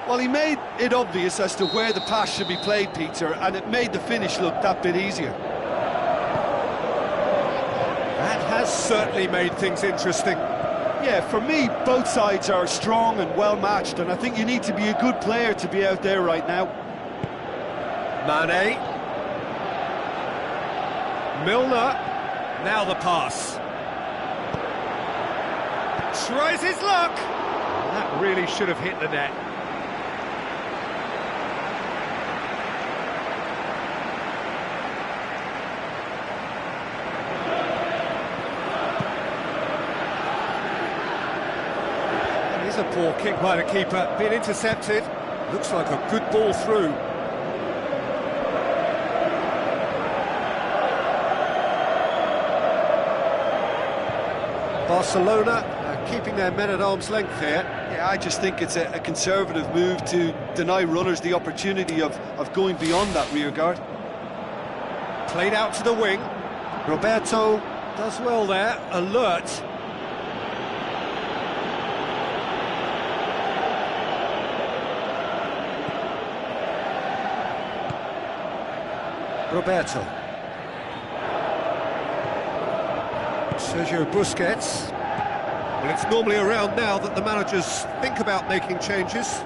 Well, he made it obvious as to where the pass should be played, Peter, and it made the finish look that bit easier. That has certainly made things interesting. Yeah, for me, both sides are strong and well-matched, and I think you need to be a good player to be out there right now. Mane. Milner. Now the pass. Tries his luck. That really should have hit the net. That is a poor kick by the keeper. Being intercepted. Looks like a good ball through. Barcelona keeping their men at arm's length here. Yeah, I just think it's a conservative move to deny runners the opportunity of going beyond that rear guard. Played out to the wing. Roberto does well there, alert. Roberto. Sergio Busquets. Well, it's normally around now that the managers think about making changes.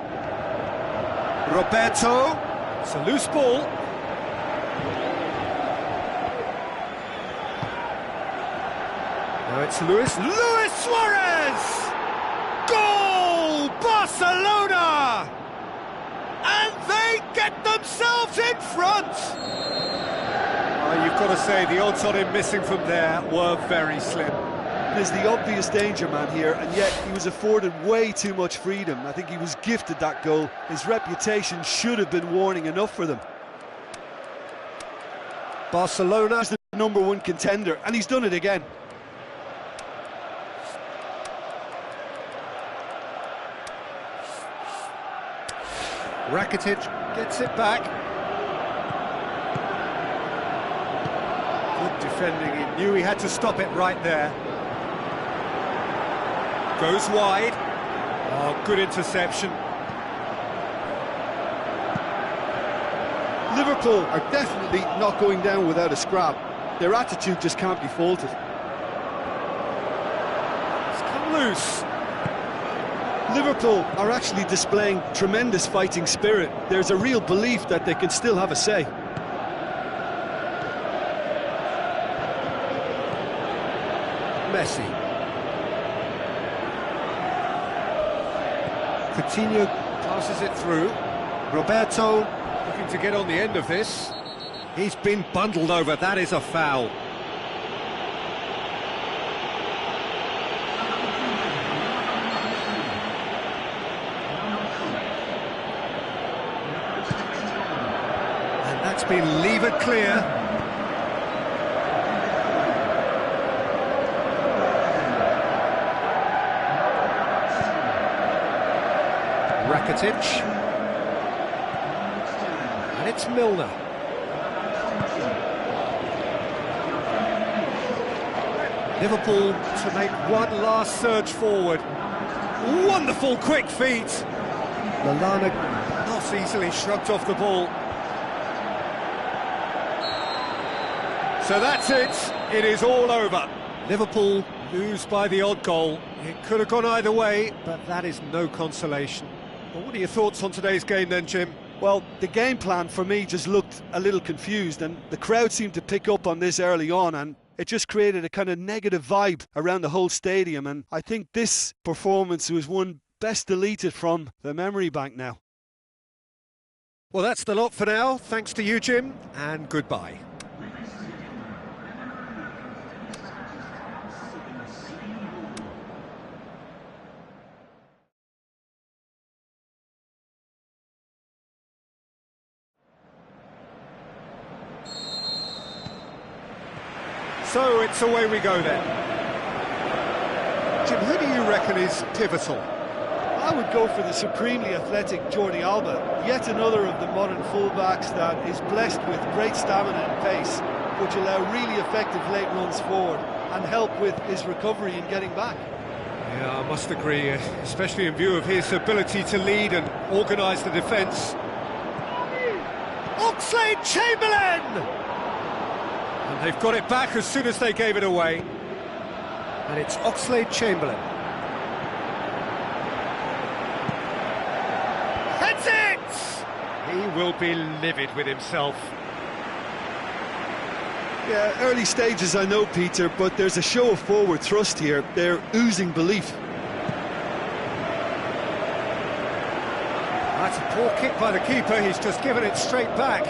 Roberto. It's a loose ball. Now it's Luis Suarez! Goal! Barcelona! And they get themselves in front! You've got to say, the odds on him missing from there were very slim. There's the obvious danger man here, and yet he was afforded way too much freedom. I think he was gifted that goal. His reputation should have been warning enough for them. Barcelona is the #1 contender, and he's done it again. Rakitic Gets it back. Good defending, he knew he had to stop it right there. Goes wide. Oh, good interception. Liverpool are definitely not going down without a scrap. Their attitude just can't be faulted. It's come loose. Liverpool are actually displaying tremendous fighting spirit. There's a real belief that they can still have a say. Messi. Coutinho passes it through. Roberto looking to get on the end of this. He's been bundled over, that is a foul. And that's been levered clear. Rakitic. And it's Milner. Liverpool to make one last surge forward. Wonderful quick feet. Lallana not easily shrugged off the ball. So that's it. It is all over. Liverpool lose by the odd goal. It could have gone either way, but that is no consolation. Well, what are your thoughts on today's game then, Jim? Well, the game plan for me just looked a little confused, and the crowd seemed to pick up on this early on, and it just created a kind of negative vibe around the whole stadium, and I think this performance was one best deleted from the memory bank now. Well, that's the lot for now. Thanks to you, Jim, and goodbye. So it's away we go then. Jim, who do you reckon is pivotal? I would go for the supremely athletic Jordi Alba, yet another of the modern fullbacks that is blessed with great stamina and pace, which allow really effective late runs forward and help with his recovery and getting back. Yeah, I must agree, especially in view of his ability to lead and organise the defence. Oxlade-Chamberlain! And they've got it back as soon as they gave it away. And it's Oxlade-Chamberlain. Heads it! He will be livid with himself. Yeah, early stages I know, Peter, but there's a show of forward thrust here. They're oozing belief. That's a poor kick by the keeper, he's just given it straight back.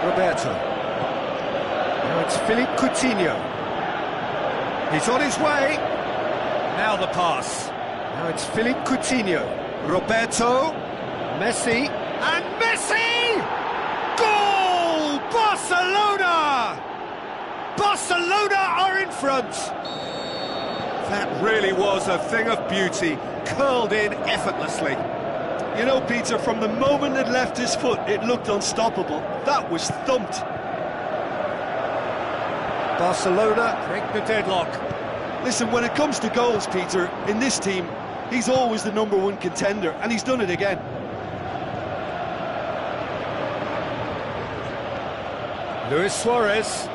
Roberto. Now it's Philippe Coutinho. He's on his way. Now the pass. Now it's Philippe Coutinho. Roberto. Messi. And Messi! Goal! Barcelona! Barcelona are in front. That really was a thing of beauty, curled in effortlessly. You know, Peter, from the moment it left his foot, it looked unstoppable. That was thumped. Barcelona break the deadlock. Listen, when it comes to goals, Peter, in this team, he's always the #1 contender, and he's done it again. Luis Suarez.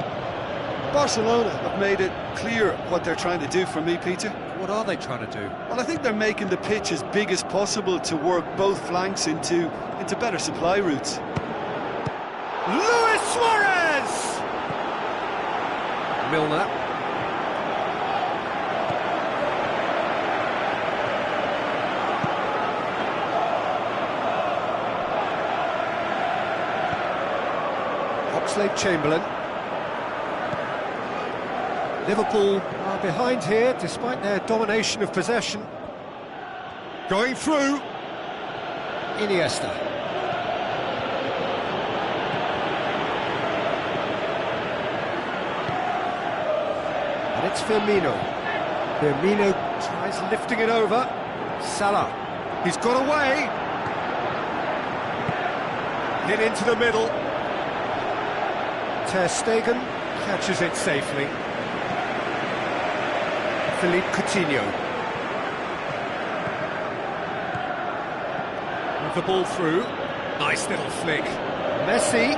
Barcelona have made it clear what they're trying to do for me, Peter. What are they trying to do? Well, I think they're making the pitch as big as possible to work both flanks into better supply routes. Luis Suarez! Milner. Oxlade-Chamberlain. Liverpool are behind here, despite their domination of possession. Going through. Iniesta. And it's Firmino. Firmino tries lifting it over. Salah. He's got away. Hit into the middle. Ter Stegen catches it safely. Philippe Coutinho. With the ball through. Nice little flick. Messi.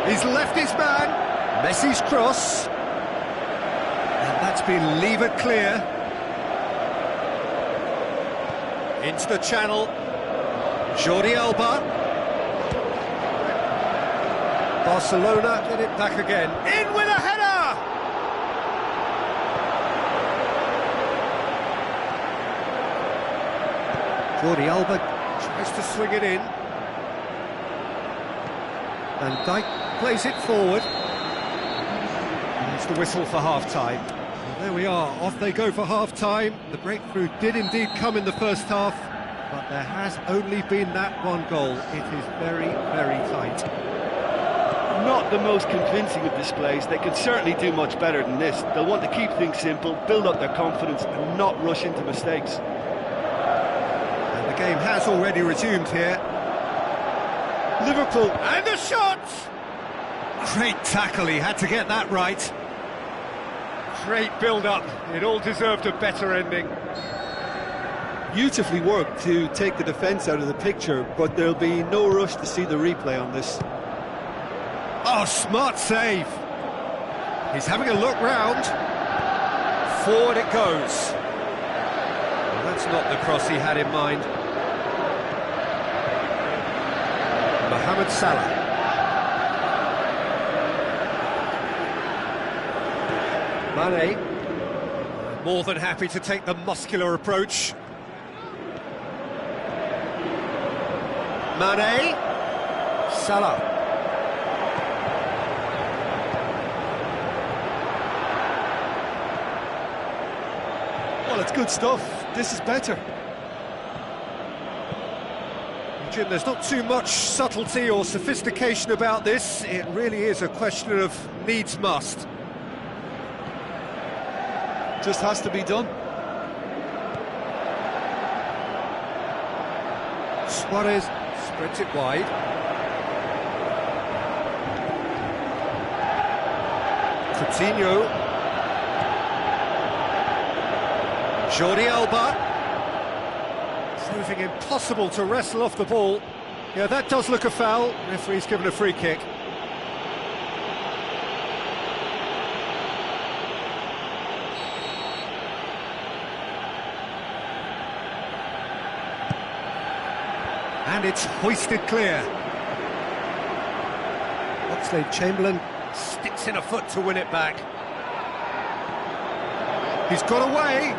He's left his man. Messi's cross. And that's been levered clear. Into the channel. Jordi Alba. Barcelona get it back again. In with a header! Jordi Alba tries to swing it in. And Dijk plays it forward. And it's the whistle for half-time. Well, there we are, off they go for half-time. The breakthrough did indeed come in the first half, but there has only been that one goal. It is very, very tight. Not the most convincing of displays. They can certainly do much better than this. They'll want to keep things simple, build up their confidence and not rush into mistakes. And the game has already resumed here. Liverpool, and the shot! Great tackle, he had to get that right. Great build-up, it all deserved a better ending. Beautifully worked to take the defence out of the picture, but there'll be no rush to see the replay on this. Oh, smart save. He's having a look round. Forward it goes. Well, that's not the cross he had in mind. Mohamed Salah. Mane. More than happy to take the muscular approach. Mane. Salah. Well, it's good stuff. This is better. Jim, there's not too much subtlety or sophistication about this. It really is a question of needs must. Just has to be done. Suarez spreads it wide. Coutinho. Jordi Alba. Proving impossible to wrestle off the ball. Yeah, that does look a foul. Referee's given a free kick. And it's hoisted clear. Oxlade-Chamberlain sticks in a foot to win it back. He's got away.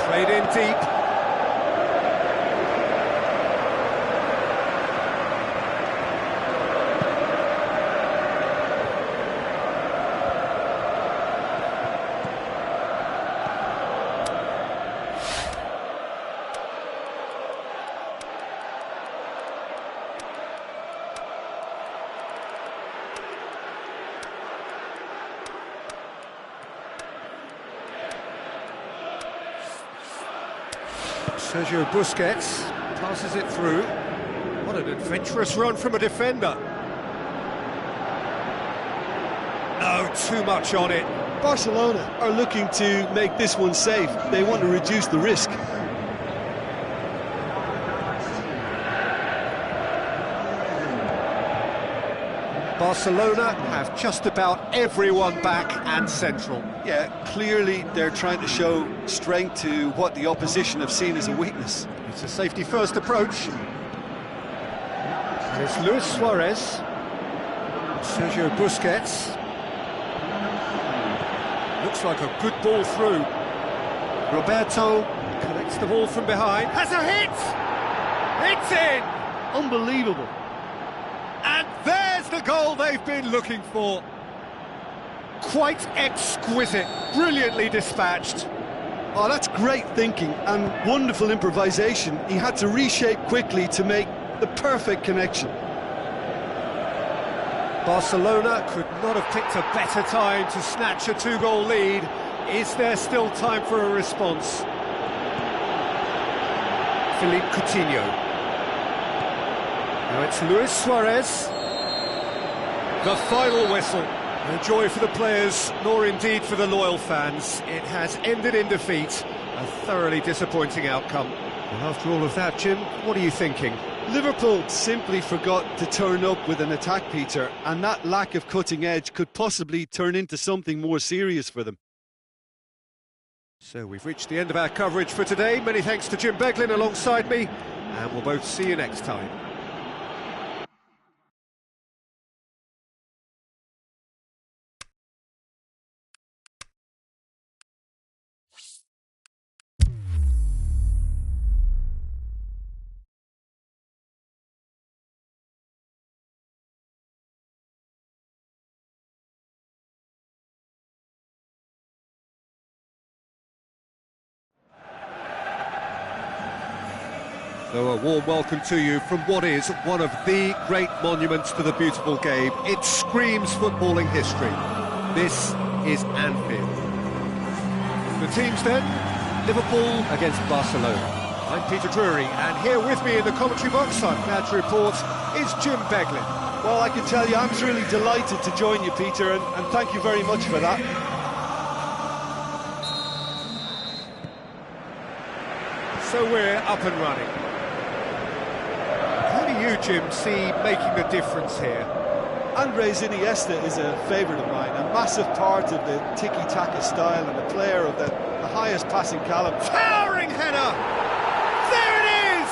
Played in deep. Sergio Busquets passes it through. What an adventurous run from a defender. No, too much on it. Barcelona are looking to make this one safe. They want to reduce the risk. Barcelona have just about everyone back and central. Yeah, clearly they're trying to show strength to what the opposition have seen as a weakness. It's a safety-first approach. And it's Luis Suarez. Sergio Busquets. Looks like a good ball through. Roberto collects the ball from behind. Has a hit! It's in! Unbelievable. And there's the goal they've been looking for. Quite exquisite, brilliantly dispatched. Oh, that's great thinking and wonderful improvisation. He had to reshape quickly to make the perfect connection. Barcelona could not have picked a better time to snatch a two-goal lead, Is there still time for a response? Philippe Coutinho. Now it's Luis Suarez. The final whistle. No joy for the players, nor indeed for the loyal fans. It has ended in defeat. A thoroughly disappointing outcome. Well, after all of that, Jim, what are you thinking? Liverpool simply forgot to turn up with an attack, Peter, and that lack of cutting edge could possibly turn into something more serious for them. So we've reached the end of our coverage for today. Many thanks to Jim Beglin alongside me, and we'll both see you next time. So a warm welcome to you from what is one of the great monuments to the beautiful game. It screams footballing history. This is Anfield. The teams then, Liverpool against Barcelona. I'm Peter Drury, and here with me in the commentary box, I'm glad to report, is Jim Beglin. Well, I can tell you, I'm truly delighted to join you, Peter, and thank you very much for that. So we're up and running. Who do you, Jim, see making the difference here? Andres Iniesta is a favourite of mine, a massive part of the tiki-taka style and a player of the highest passing calibre. Towering header! There it is!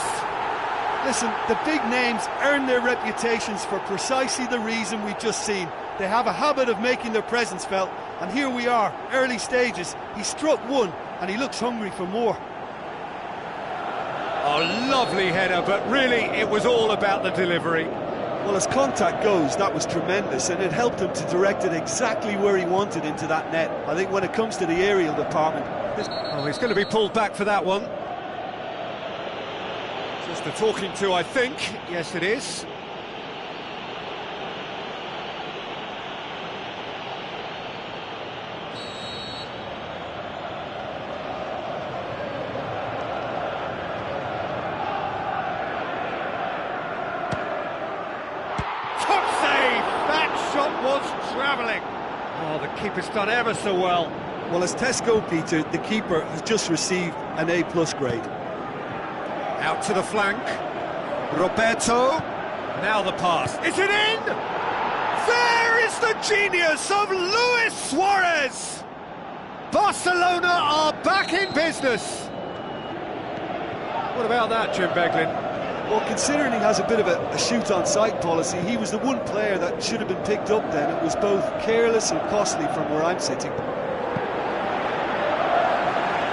Listen, the big names earn their reputations for precisely the reason we've just seen. They have a habit of making their presence felt, and here we are, early stages. He struck one, and he looks hungry for more. A lovely header, but really it was all about the delivery. Well, as contact goes, that was tremendous, and it helped him to direct it exactly where he wanted into that net. I think when it comes to the aerial department... Oh, he's going to be pulled back for that one. Just a talking to, I think. Yes, it is. Was travelling. Oh, the keeper's done ever so well. Well, as tests go, Peter, the keeper has just received an A+ grade. Out to the flank. Roberto. Now the pass. Is it in? There is the genius of Luis Suarez. Barcelona are back in business. What about that, Jim Beglin? Well, considering he has a bit of a shoot-on-sight policy, he was the one player that should have been picked up then. It was both careless and costly from where I'm sitting.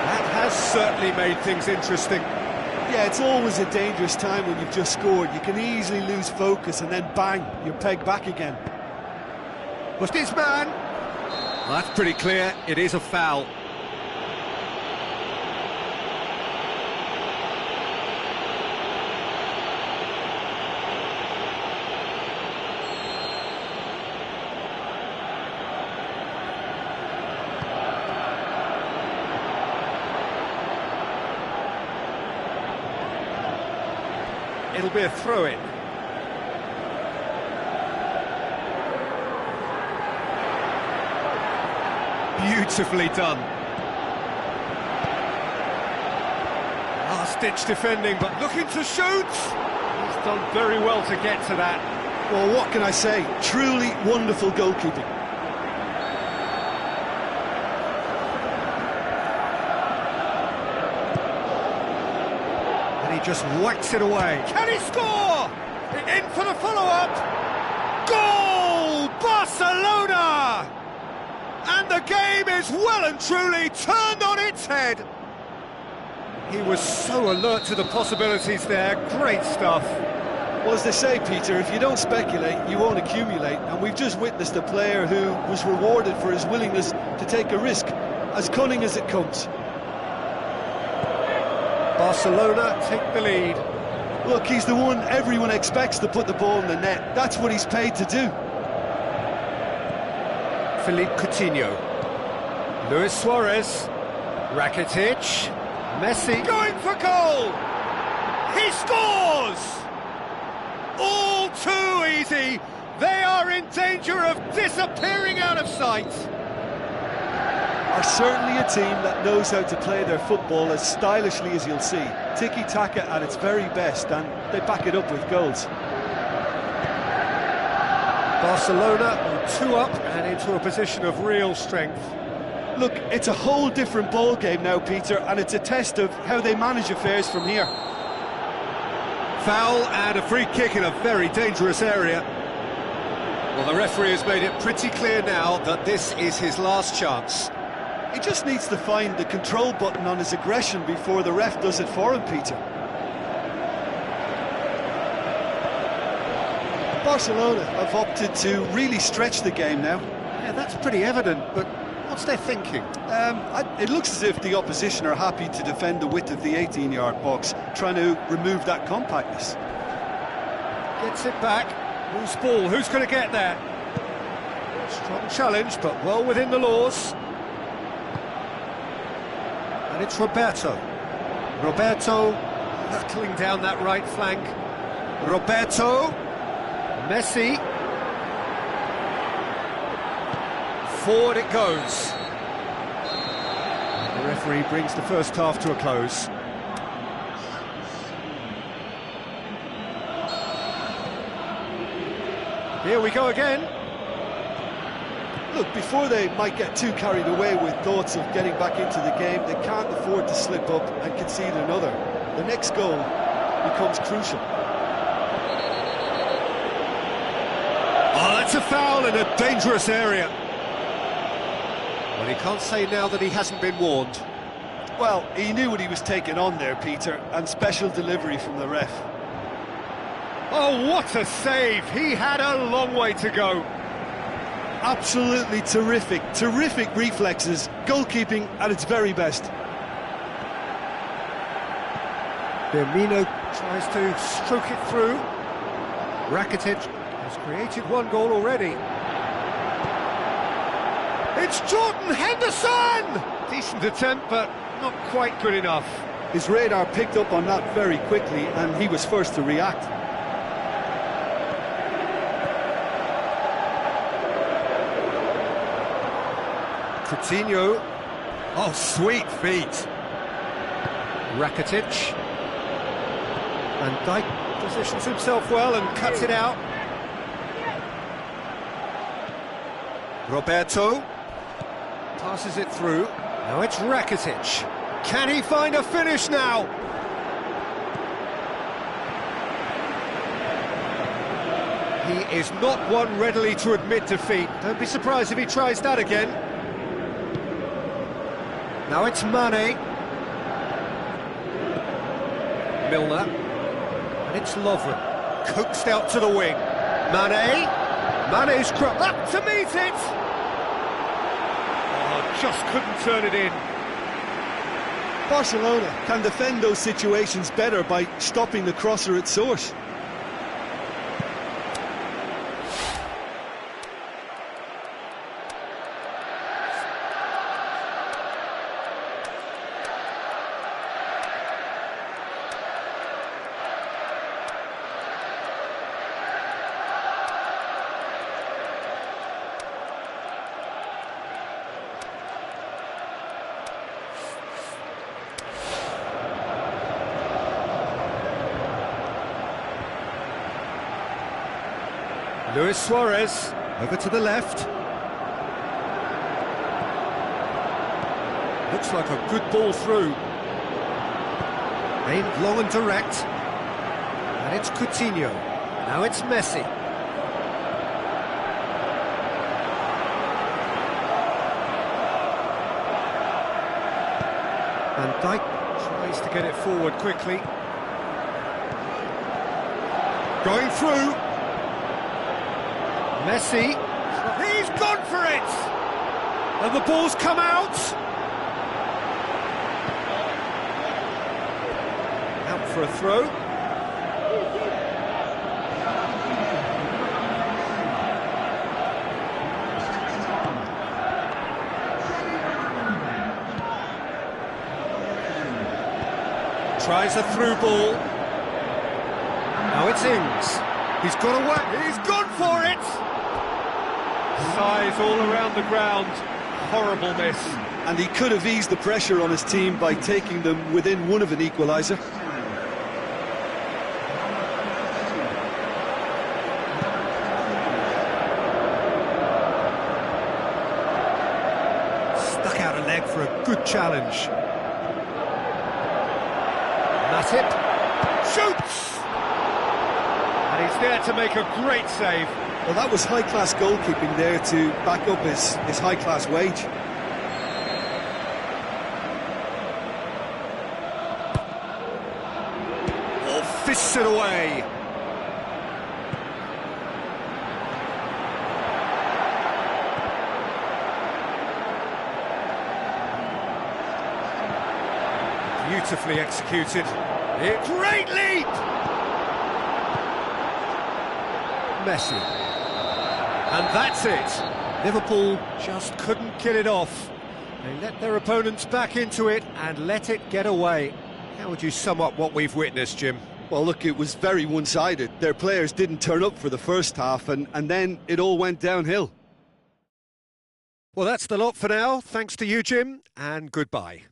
That has certainly made things interesting. Yeah, it's always a dangerous time when you've just scored. You can easily lose focus and then bang, you're pegged back again. Was this man? Well, that's pretty clear. It is a foul. It'll be a throw-in. Beautifully done. Last-ditch defending, but looking to shoot. He's done very well to get to that. Well, what can I say? Truly wonderful goalkeeping. Just whacks it away. Can he score? In for the follow-up. Goal! Barcelona! And the game is well and truly turned on its head. He was so alert to the possibilities there. Great stuff. Well, as they say, Peter, if you don't speculate, you won't accumulate. And we've just witnessed a player who was rewarded for his willingness to take a risk, as cunning as it comes. Barcelona take the lead. Look, he's the one everyone expects to put the ball in the net. That's what he's paid to do. Philippe Coutinho. Luis Suarez, Rakitic, Messi going for goal! He scores! All too easy! They are in danger of disappearing out of sight! Are certainly a team that knows how to play their football as stylishly as you'll see. Tiki-taka at its very best, and they back it up with goals. Barcelona are 2 up and into a position of real strength. Look, it's a whole different ball game now, Peter, and it's a test of how they manage affairs from here. Foul and a free kick in a very dangerous area. Well, the referee has made it pretty clear now that this is his last chance. He just needs to find the control button on his aggression before the ref does it for him, Peter. Barcelona have opted to really stretch the game now. Yeah, that's pretty evident, but what's their thinking? It looks as if the opposition are happy to defend the width of the 18-yard box, trying to remove that compactness. Gets it back. Who's ball? Who's going to get there? Strong challenge, but well within the laws. And it's Roberto. Roberto hurtling down that right flank. Roberto. Messi. Forward it goes. And the referee brings the first half to a close. Here we go again. Look, before they might get too carried away with thoughts of getting back into the game, they can't afford to slip up and concede another. The next goal becomes crucial. Oh, that's a foul in a dangerous area. Well, he can't say now that he hasn't been warned. Well, he knew what he was taking on there, Peter, and special delivery from the ref. Oh, what a save! He had a long way to go. Absolutely terrific reflexes, goalkeeping at its very best. Firmino tries to stroke it through. Rakitic has created 1 goal already. It's Jordan Henderson! Decent attempt, but not quite good enough. His radar picked up on that very quickly, and he was first to react. Coutinho. Oh, sweet feet. Rakitic. Van Dijk positions himself well and cuts it out. Roberto passes it through. Now it's Rakitic. Can he find a finish now? He is not one readily to admit defeat. Don't be surprised if he tries that again. Now it's Mane. Milner. And it's Lovren. Coaxed out to the wing. Mane. Mane's up to meet it. Oh, just couldn't turn it in. Barcelona can defend those situations better by stopping the crosser at source. Luis Suarez, over to the left. Looks like a good ball through. Aimed long and direct. And it's Coutinho. Now it's Messi. Van Dijk tries to get it forward quickly. Going through. Messi, he's gone for it! And the ball's come out! Out for a throw. Tries a through ball. Now it's Ings. He's got away. He's gone for it! Size all around the ground. Horrible miss. And he could have eased the pressure on his team by taking them within one of an equaliser. Stuck out a leg for a good challenge. Matip shoots! And he's there to make a great save. Well, that was high-class goalkeeping there to back up his high-class wage. Oh, fists it away. Beautifully executed. Great leap! Messi. And that's it. Liverpool just couldn't get it off. They let their opponents back into it and let it get away. How would you sum up what we've witnessed, Jim? Well, look, it was very one-sided. Their players didn't turn up for the first half, and then it all went downhill. Well, that's the lot for now. Thanks to you, Jim, and goodbye.